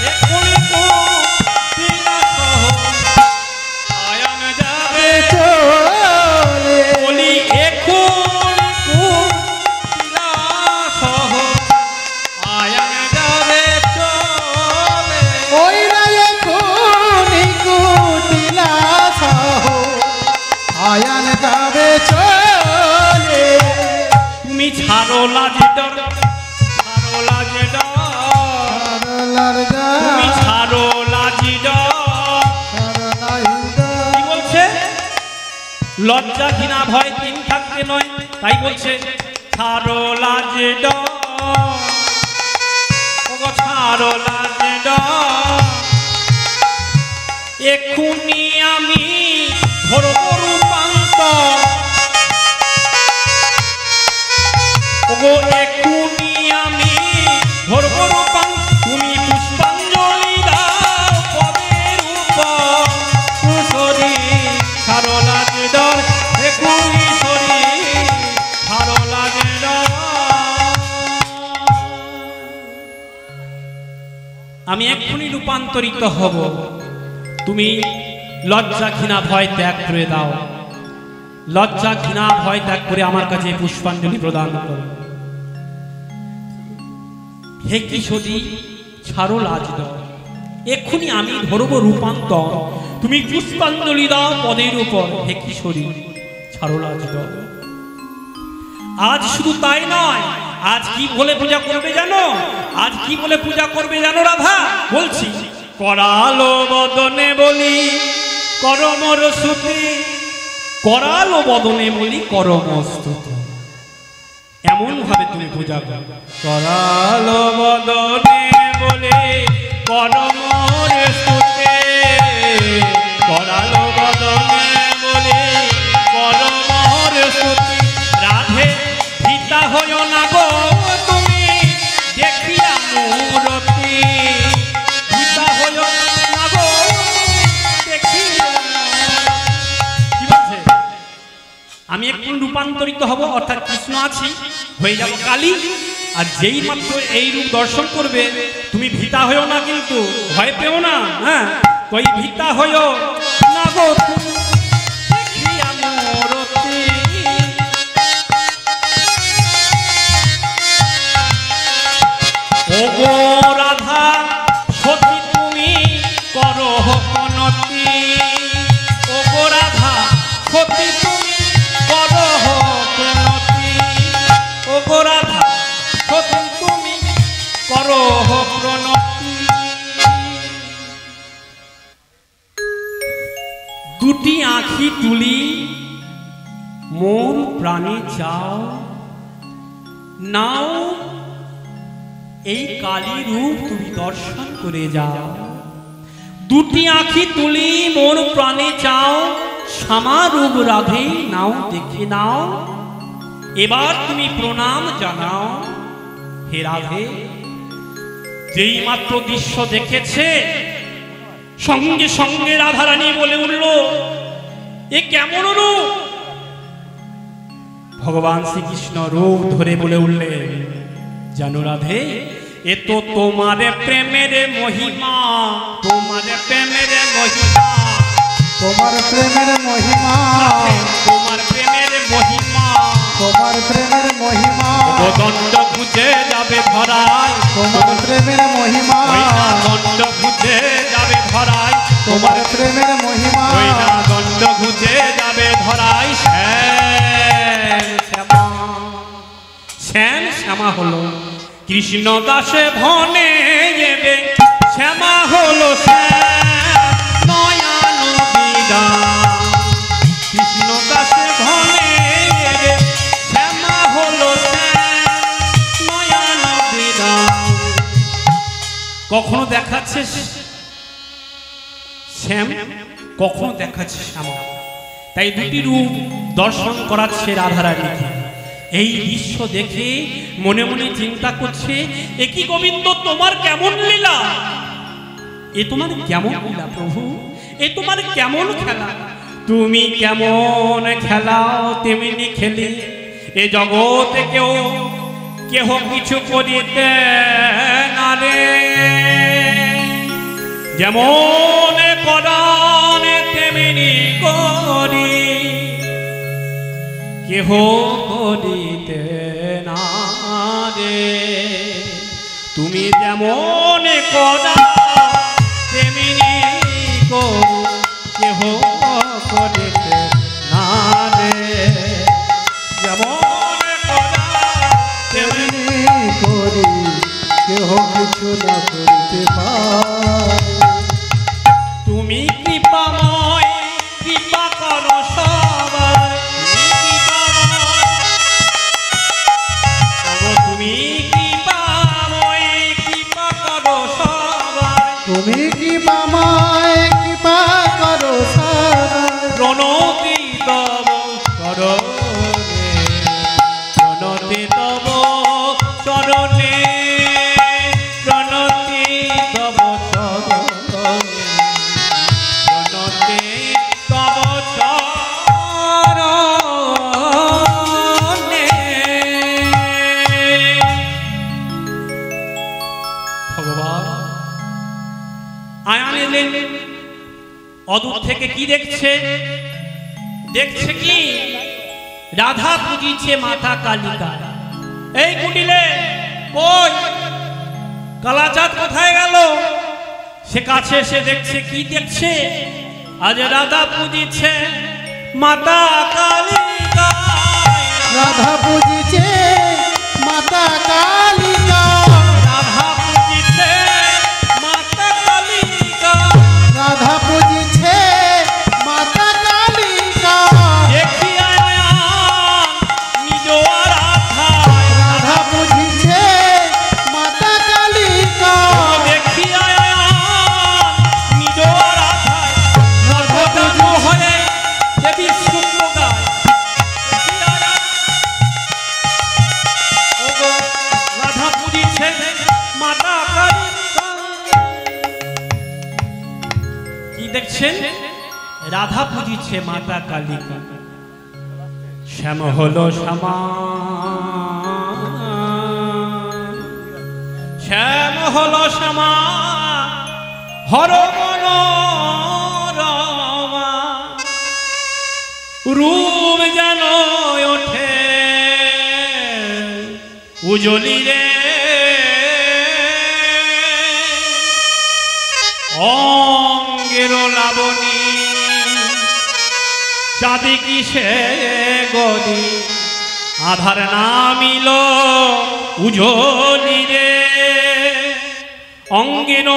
এখুনি কুটিলা সহ আয়ান যাবে চলে বলি, এখন কুটিলা সহ আয়ান যাবে চলে। ওই রায়ে কোনি কুটিলা সহ আয়ান যাবে চলে তুমি ছাড়ো লাজ ডর, ছাড়ো লাজ ডর, সরলার গা তুমি ছাড়ো লাজ ডর। সরলাইদা কি বলছে, লজ্জা ঘৃণা ভয় তিন থাকতে নয়, তাই বলছে ছাড়ো লাজ ডর, ওগো ছাড়ো লাজ ডর, এক্ষুনি আমি ধরব রূপান্তর, ওগো এক্ষুনি আমি ধরব রূপান্তর, তুমি পুষ্পাঞ্জলি দাও পদের উপর, কুশরী ছাড়ো লাজ ডর, হে কুশরী আমি এক্ষুনি রূপান্তরিত হব। তুমি লজ্জা ঘৃণা ভয় ত্যাগ করে দাও, লজ্জা ঘৃণা ভয় ত্যাগ করে আমার কাছে পুষ্পাঞ্জলি প্রদান করো। হে কিশোরী, ছাড়ো লাজ দাও, এক্ষুনি আমি ধরব রূপান্তর, তুমি পুষ্পাঞ্জলি দাও পদের উপর। হে কিশোরী, ছাড়ো লাজ দাও। আজ শুধু তাই নয়, আজ কি বলে পূজা করবে জানো? আজ কি বলে পূজা করবে জানো রাধা? বলছি, করালো বদনে বলি করমর সুতি, করালো বদনে বলি করম স্তুতি। এমন ভাবে তুমি পূজা করো, করালো বদনে বলি করমর স্তুতি, করালো বদনে বলি করমর স্তুতি। রাধে ভিতা হইও না গো তুমি দেখিয়া মূরতি, ভিতা হইও না গো দেখিয়া। কি বলছে? আমি একটু রূপান্তরিত হব, অর্থাৎ কৃষ্ণ আছি, হয়ে যাব কালী। আর যেই মাত্র এই রূপ দর্শন করবে তুমি ভিতা হইও না, কিন্তু ভয় পেও না। হ্যাঁ, তো এই ভিতা হইও না গো তুমি দেখিয়া মূরতি। ওগো রাধা সতী তুমি করো প্রণতি, ওগো রাধা সতী তুমি করো প্রণতি, ওগো রাধা সতী তুমি করো প্রণতি। দুটি আঁখি তুলি মোর প্রাণে চাও, নাও এই কালী রূপ তুমি দর্শন করে যাও। দুটি আঁখি তুলি মোর প্রাণে চাও, শ্যামা রূপ রাধে নাও দেখে নাও। এবার তুমি প্রণাম জানাও। হে রাধে, যেই মাত্র দৃশ্য দেখেছে সঙ্গে সঙ্গে রাধারানী বলে উঠল, এ কেমন রূপ? ভগবান শ্রীকৃষ্ণ রূপ ধরে বলে উঠলেন, জানো রাধে, এ তো তোমার প্রেমের মহিমা, তোমার প্রেমের মহিমা, তোমার প্রেমের মহিমা, তোমার প্রেমের মহিমা, তোমার প্রেমের মহিমা। দণ্ড খুঁজে যাবে ধরায়, তোমার প্রেমের মহিমা, দণ্ড খুঁজে যাবে ধরায়, তোমার প্রেমের মহিমা। দণ্ড খুঁজে যাবে ধরায়। শ্যাম শ্যামা, শ্যাম শ্যামা হলো কৃষ্ণ দাসে ভনে যেবে, শ্যামা হলো শ্যাম নয়ন বিদান। কৃষ্ণ দাসে ভনে যেবে, শ্যামা হলো শ্যাম নয়ন বিদান। কখনো দেখাচ্ছে শ্যাম, কখনো দেখাচ্ছে শ্যামা, তাই দুটি রূপ দর্শন করাচ্ছে রাধারানীকে। এই দৃশ্য দেখে মনে মনে চিন্তা করছে, এ কি গোবিন্দ তোমার কেমন লীলা, এ তোমার কেমন লীলা প্রভু, এ তোমার কেমন খেলা। তুমি কেমন খেলাও তেমনি খেলি, এ জগতে কেউ কেহ কিছু করিতে না রে। যেমন করান তেমনি করি, কেহ করিতে না রে। তুমি যেমন করা তেমনি কেহ করিতে না রে। যেমন করা তেমনি করি, কেহ কিছু না করিতে পারে। তুমি কৃপাময়, কৃপা করো সবাই, তুমি কৃপাময়, কৃপা করো সবাই। তুমি কৃপাময়, কৃপা করো সবাই। প্রণতি তব চরণে, প্রণতি তব চরণে, প্রণতি তব চরণে, প্রণতি তব চরণে। অদূর থেকে কি দেখছে? দেখছে কি রাধা পুজিছে মাতা কালিকা। এই কুটিলে কই কালাচাঁদ কোথায় গেল? সে কাছে এসে দেখছে, কি দেখছে? আজ রাধা পুজিছে মাতা কালিকা। রাধা পুজিছে মাতা কালিকা। রাধা পুজিছে মাতা কালিকা। রাধা পুজিছে মাতা কালিকা। দেখিয়া নিজ রাধায়। রাধা পুজিছে মাতা কালিকা। দেখিয়া নিজ রাধায়। নর্বদান হয়ে দেবী শুক্ল গায়। রাধা পুজিছে মাতা কালিকা। কি দেখছেন? রাধা পুজিছে মাতা কালিকা। শ্যাম হলো শ্যামা, শ্যাম হলো শ্যামা হর মনোরমা। রূপ যেন ওঠে উজলি রে, অঙ্গের লাবণী চাঁদি কিসে গদি। আধার নামিল উজলি রে, অঙ্গের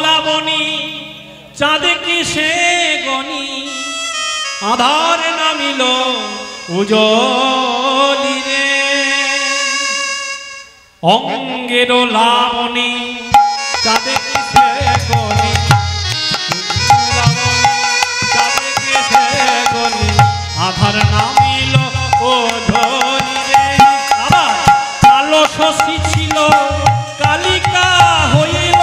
লাবণী চাঁদে কিসে গনি। আধার নামিল উজলি রে, অঙ্গের লাবণী চাঁদে কিসে গনি। চাঁদে কিসে গনি, আধার নামিল উজলি রে। আবার কালো শশী ছিল কালিকা হইল।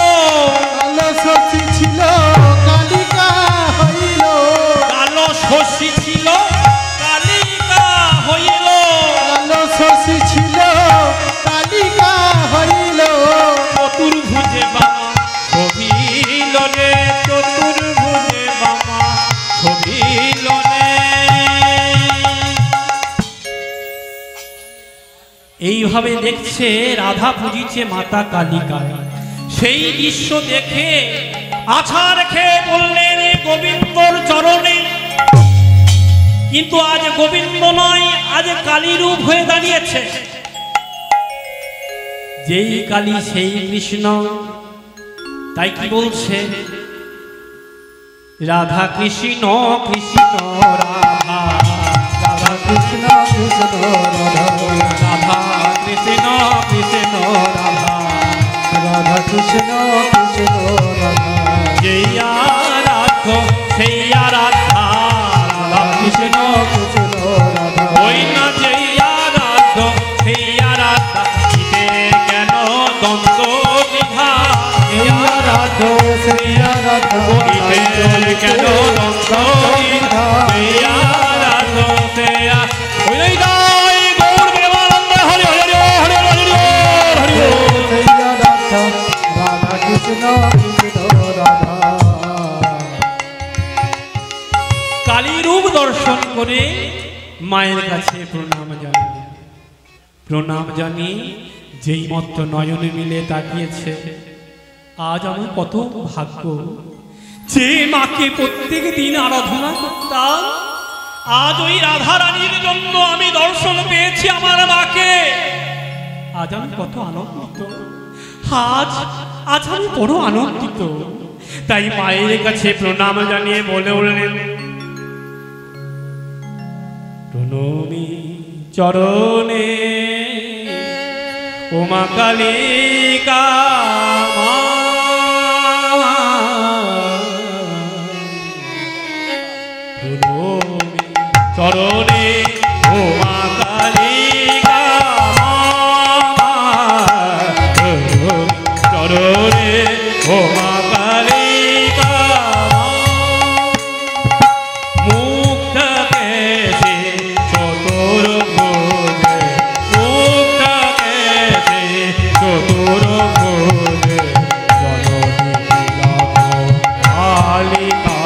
কালো শশী ছিল কালিকা হইল। কালো শশী ছিল কালিকা হইল। কালো শশী ছিল কালিকা হইল। চতুর্ভুজে বামা ছবিল রে, চতুর্ভুজে বামা ছবিল রে। এইভাবে দেখছে রাধা পুজিছে মাতা কালিকা। সেই দৃশ্য দেখে আছাড় খেয়ে বললেন গোবিন্দর চরণে। কিন্তু আজ গোবিন্দ নয়, আজ কালী রূপ হয়ে দাঁড়িয়েছে। যেই কালী সেই কৃষ্ণ। তাই কি বলছে? রাধা কৃষ্ণ কৃষ্ণ রাধা, রাধা কৃষ্ণ কৃষ্ণ রাধা। রাধা কৃষ্ণ কৃষ্ণ রাধা, রাধা কৃষ্ণ কৃষ্ণ রাধা। যেই আরাধ্য সেই আরাধা। রাধা কৃষ্ণ কৃষ্ণ রাধা। ওই না যেই আরাধ্য সেই আরাধা। ঈদের কেন দ্বন্দ্ব বিধা? এই আরাধ্য সেই আরাধা। ঈদের কেন দ্বন্দ্ব বিধা? এই আরাধ্য সেই ওই নাই গৌর প্রেমানন্দ হরি হরি হরি হরি হরি হরি। সেই আরাধা। রাধা কৃষ্ণ কৃষ্ণ রাধা। কালী রূপ দর্শন করে মায়ের কাছে প্রণাম জানাই। প্রণাম জানি যেই মত্ত নয়নে মিলে তাকিয়েছে। আজ আমার কত ভাগ্য যে মাকে প্রত্যেক দিন আরাধনা করতাম। আজ ওই রাধা রানীর জন্য আমি দর্শন পেয়েছি আমার মাকে। আজ আমি কত আনন্দিত। আজ আজ আমি বড় আনন্দিত। তাই মায়ের কাছে প্রণাম জানিয়ে বলে উঠলেন, প্রণমী চরণে উমা কালিকা মা। প্রণমী চরণে উমা কালিকা মা। চরণে উমা কালিকা মা। মুক্তকে সে চতুর্ভুজে, মুক্তকে সে চতুর্ভুজে জননী কালিকা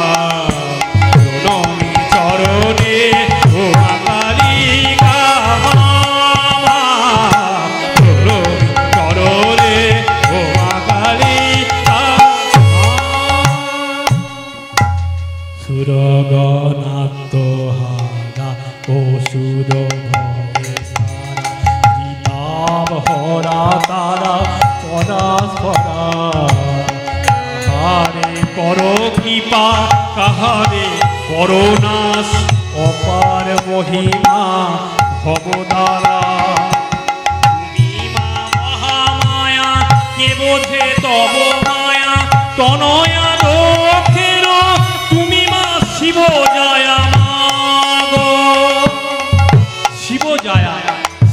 সুরগণাত্মহারা অসুর ভয়ে সারা গীতাব হরা তারা পরাস্পরা কাহারে কর কৃপা কাহারে করুণাস অপার মহিমা ভবদারা তুমি মা মহামায়া কে বোঝে তব মায়া তনয়া রক্ষের তুমি মা শিব জয়া মাগো শিব জয়া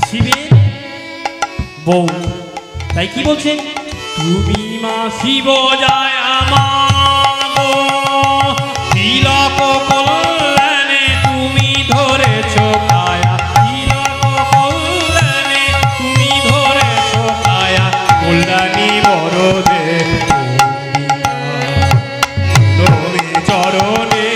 শিবের বউ তাই কি বলছেন তুমি মা শিব জয়া মাগো তিলক কল্যাণে তুমি ধরেছ কায়া তিলক কল্যাণে তুমি ধরেছ কায়া কল্যাণী বরদে চরণে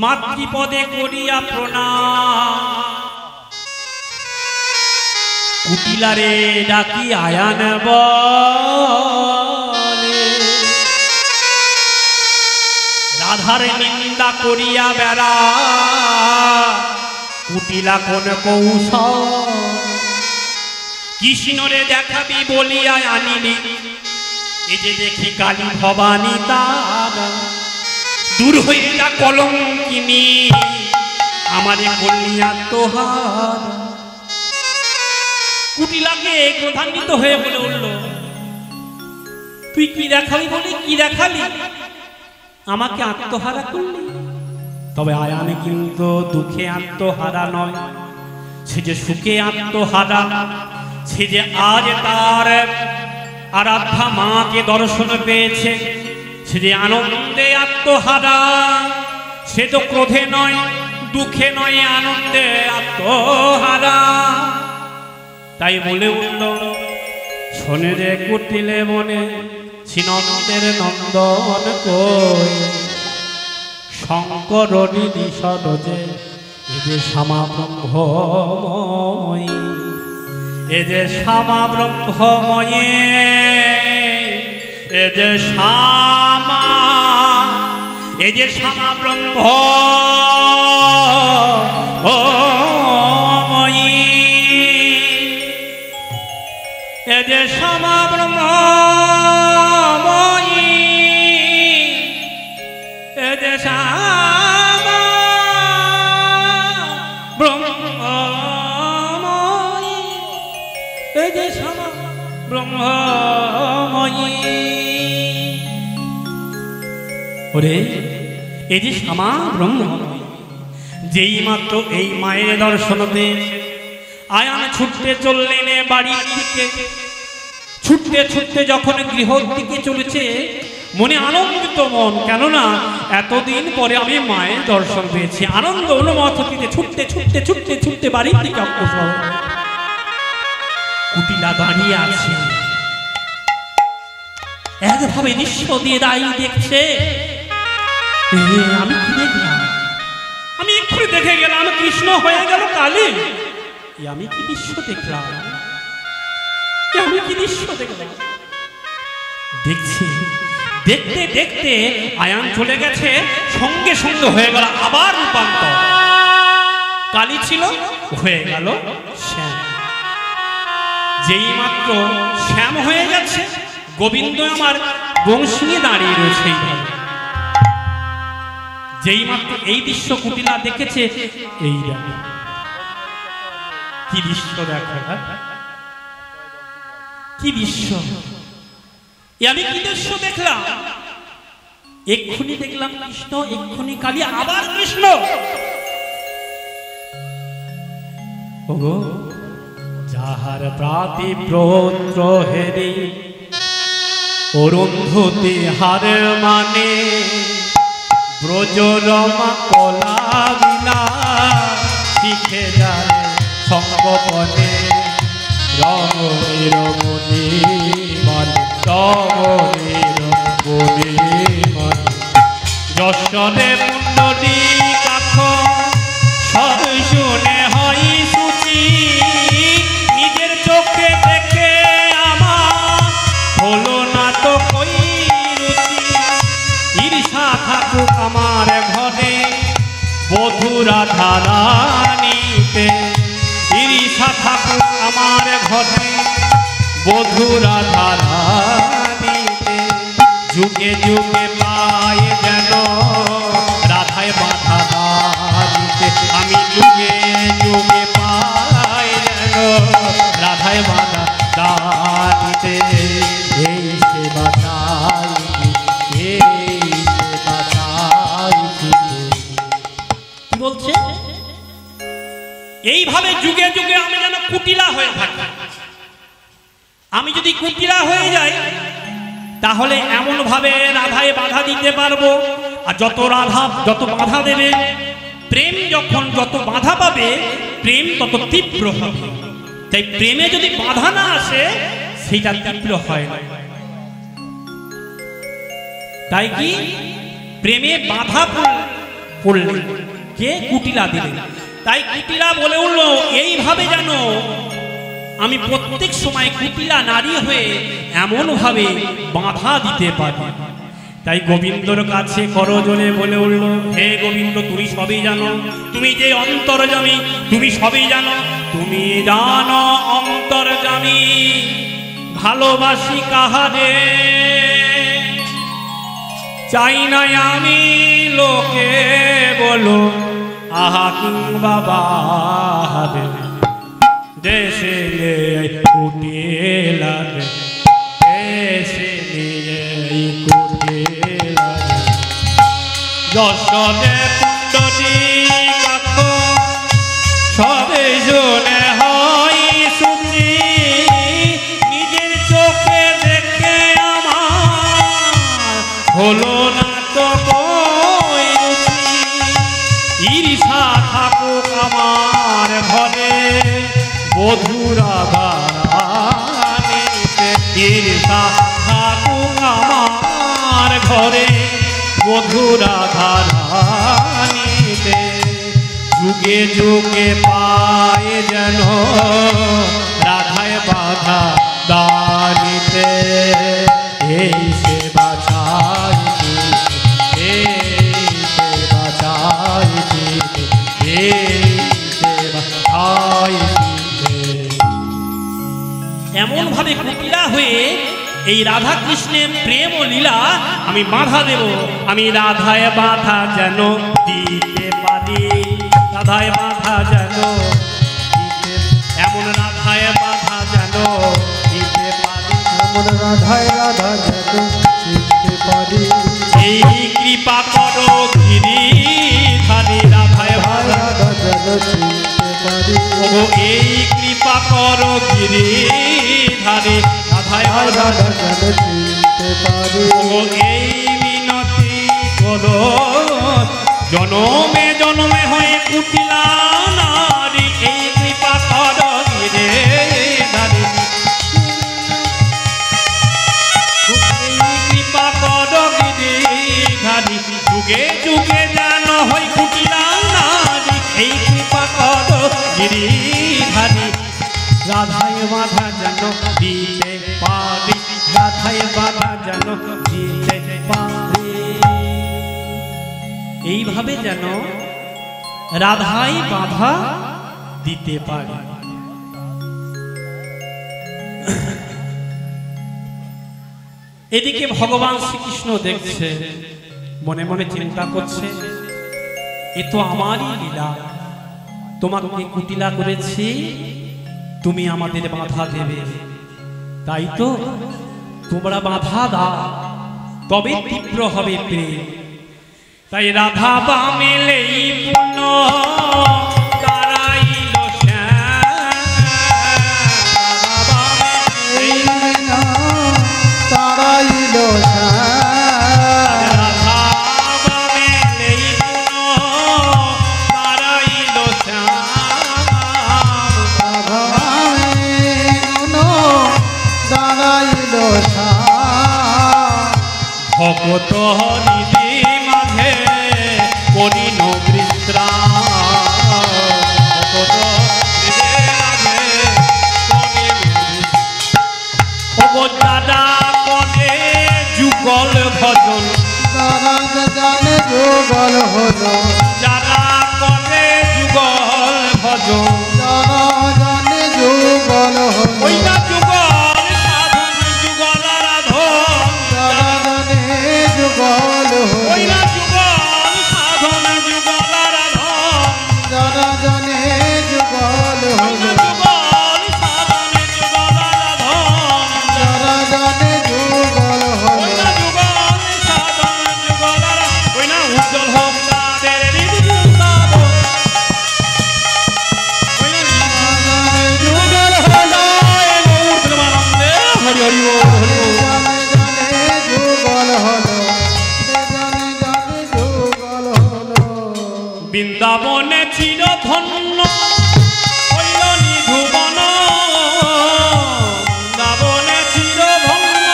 মাতৃপদে করিয়া প্রণাম কুটিলারে ডাকি আয়ান বলে রাধার নিন্দা করিয়া বেড়া কুটিলা কোন কৌশল কৃষ্ণরে দেখাবি বলিয়া আনিলি এই যে দেখি কালী ভবানী তারা দূর হয়ে যা কলঙ্কিনী আমারে কলিয়া তোহার কুটিলাকে ক্রোধান্বিত হয়ে বলে উঠল তুই কি দেখালি বলে কি দেখালি আমাকে আত্মহারা করলি তবে আয়ানে কিন্তু দুঃখে আত্মহারা নয় সে যে সুখে আত্মহারা সে যে আজ তার আরাধ্যা মাকে দর্শন পেয়েছে সে যে আনন্দে আত্মহারা সে তো ক্রোধে নয় দুঃখে নয় আনন্দে আত্মহারা তাই বলে উঠল শোনে রে কুটিলে মনে শ্রীনন্দের নন্দন কই শঙ্কর নিধি সরজে এ যে শ্যামা ব্রহ্মময়ী এ যে শ্যামা ব্রহ্মময়ী এ যে শ্যামা এ যে শ্যামা ব্রহ্মময়ী এ যে শ্যামা ব্রহ্মময়ী এ যে শ্যামা ব্রহ্মময়ী এ যে শ্যামা ব্রহ্মময়ী ওরে এই যে শ্যামা ব্রহ্মময়ী যেই মাত্র এই মায়ের দর্শন পেয়েছে আয়ান ছুটতে চললেন বাড়ি থেকে ছুটতে ছুটতে যখন গৃহর দিকে চলেছে মনে আনন্দিত মন কেননা এতদিন পরে আমি মায়ের দর্শন পেয়েছি আনন্দ অনুমত থেকে ছুটতে ছুটতে ছুটতে ছুটতে বাড়ির দিকে অগ্রসর কুটিলা দাঁড়িয়ে আছে একভাবে দৃশ্য দিয়ে দাঁড়িয়ে দেখছে আমি কি দেখলাম আমি একটু দেখে গেলাম কৃষ্ণ হয়ে গেল কালী আমি কি দৃশ্য দেখলাম আমি কি দৃশ্য দেখলাম দেখছি দেখতে দেখতে আয়ান চলে গেছে সঙ্গে সঙ্গে হয়ে গেল আবার রূপান্তর কালী ছিল হয়ে গেল শ্যাম যেই মাত্র শ্যাম হয়ে গেছে গোবিন্দ আমার বংশী নিয়ে দাঁড়িয়ে রয়েছে যেই মাত্র এই দৃশ্য কুটিলা দেখেছে এই কি দৃশ্য দেখা কি দৃশ্য আমি কি দৃশ্য দেখলাম এক্ষুনি দেখলাম কৃষ্ণ এক্ষুনি কালী আবার কৃষ্ণ ওগো যাহার প্রাতি ব্রত হেরি অরুন্ধতি হার মানে ব্রজরমা কলা বিলা শিখে যায় সঙ্গপনে রমণী রমণী মানে রমণী রমণী মানে যশনে পুণ্ডরী কাঠ সব শুনে হয় সূচি নিজের চোখে দেখে আমার হলো না তো কই রুচি ঈর্ষা থাকুক আমার ঘরে বধুরা ধারানিতে ঈর্ষা থাকুক আমার ঘরে বধুরা ধারানিতে যুগে যুগে পায় যেন রাধায় বাধা দাঁড়িতে আমি যুগে যুগে পাই যেন রাধায় বাধা দাঁড়িতে এই সেবা চাই এই সেবা চাই কি বলছে এইভাবে যুগে যুগে আমি যেন কুটিলা হয়ে থাকি আমি যদি কুটিলা হয়ে যাই তাহলে এমন ভাবে রাধায় বাধা দিতে পারবো আর যত রাধা যত বাধা দেবে প্রেম যখন যত বাধা পাবে প্রেম তত তীব্র হবে তাই প্রেমে যদি বাধা না আসে সেটা তীব্র হয় না তাই কি প্রেমে বাধা পড়লে কে কুটিলা দিলেন তাই কুটিলা বলে উঠলো এইভাবে যেন আমি প্রত্যেক সময় কুটিলা নারী হয়ে এমন ভাবে বাধা দিতে পারি তাই গোবিন্দর কাছে করজোড়ে বলে উঠল হে গোবিন্দ তুমি সবই জানো তুমি যে অন্তর্যামী তুমি সবই জানো তুমি জানো অন্তর্যামী ভালোবাসি কাহারে চাই না আমি লোকে বলো আহা কিংবা বাহারে দেশে কুটিলা দেশে কুটিলা যশোদে পুণ্ডরী কাঠ সবে জনে হয় সূচি নিজের চোখে দেখে আমার হলো না তো কই রুচি ঈর্ষা থাকুক আমার ঘরে বধুরা ধারানিতে ঈর্ষা থাকুক আমার ঘরে বধুরা ধারানিতে যুগে যুগে পায় যেন রাধায় বাধা দানিতে এই সেবা চাইছি এই সেবা চাইছি এই সেবা চাইছি এমন ভাবে কুটিলা হয়ে এই রাধা কৃষ্ণের প্রেম ও লীলা আমি বাধা দেব আমি রাধায় বাধা যেন দিতে পারি রাধায় বাধা যেন দিতে এমন রাধায় বাধা যেন দিতে পারি এমন রাধায় রাধা যেন দিতে পারি এই কৃপা করো গিরিধারী রাধায় বাধা যেন দিতে পারি ও এই কৃপা করো গিরিধারী রাধায় বাধা যেন দিতে পারি ও এই মিনতি করো জনমে জনমে হয়ে কুটিলা নারী এই কৃপা করো গিরিধারী এই কৃপা করো গিরিধারী যুগে যুগে যেন হয় কুটিলা নারী এই কৃপা করো গিরিধারী রাধায় বাধা যেন দিতে পারি রাধায় বাধা যেন দিতে পারি এইভাবে যেন রাধায় বাধা দিতে পারি এদিকে ভগবান শ্রীকৃষ্ণ দেখছে মনে মনে চিন্তা করছে এ তো আমারই লীলা তোমাকে কুটিলা করেছি তুমি আমাদের বাধা দেবে তাই তো তোমরা বাধা দাও তবে তীব্র হবে প্রেম তাই রাধা বামেলেই পূর্ণ তারাইল তারাই ভগত নিধি মাঝে করিল বিশ্রাম ভগত নিধি মাঝে করিল বিশ্রাম। ওগো দাদা করে যুগল ভজন তারা জানে যুগল হলো যারা করে যুগল ভজন তারা জানে যুগল হলো ওই না যুগল সাধন যুগল আরাধন তারা জানে যুগল ওই হলো না যুগল সাধন যুগল আরাধন তারা জানে যুগল ওই না হলো যুগল সাধন যুগল আরাধন তারা জানে যুগল ওই হলো না যুগল সাধন যুগল আরাধন ওই না উজ্জ্বল হোক তাদের হৃদয় স্থাপন ওই না যুগল হলো হরি হরি বল হরি বল জানে জানে যুগল হলো জানে জানে যুগল হলো বৃন্দাবনে চির ধন্য হইল নিধুবন বৃন্দাবনে চির ধন্য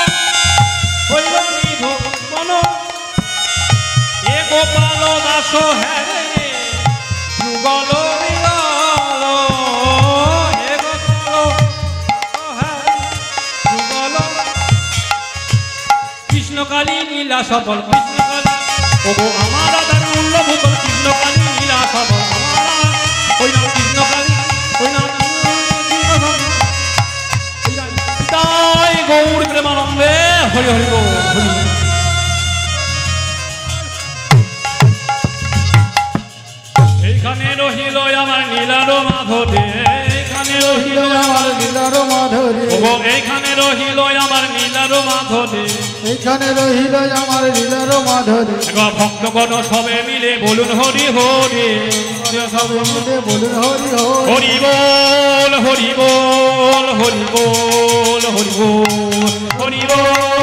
হইল নিধুবন এ গোপাল দাস হ্যারে যুগল বিগল এ গোপাল হ্যারে যুগল কৃষ্ণকালী নীলা সবল কৃষ্ণকালী ওগো আমার আধার মূল্যভূত কৃষ্ণকালী নীলা সবল আমার ওই নাম কৃষ্ণকালী ওই নাম তাই গৌর প্রেমানন্দে হরি হরি বল হরি এইখানে রহিল আমার নীলার মাধবে এইখানে রহিল আমার লীলার মাধুরী ওগো এইখানে রহিল আমার নীলার মাধবে এখানে রহিল আমার লীলার মাধুরী একবার ভক্তগণ সবে মিলে বলুন হরি হরি সবে মিলে বলুন হরি হরি হরি বল হরি বল হরি বল হরি বল হরি বল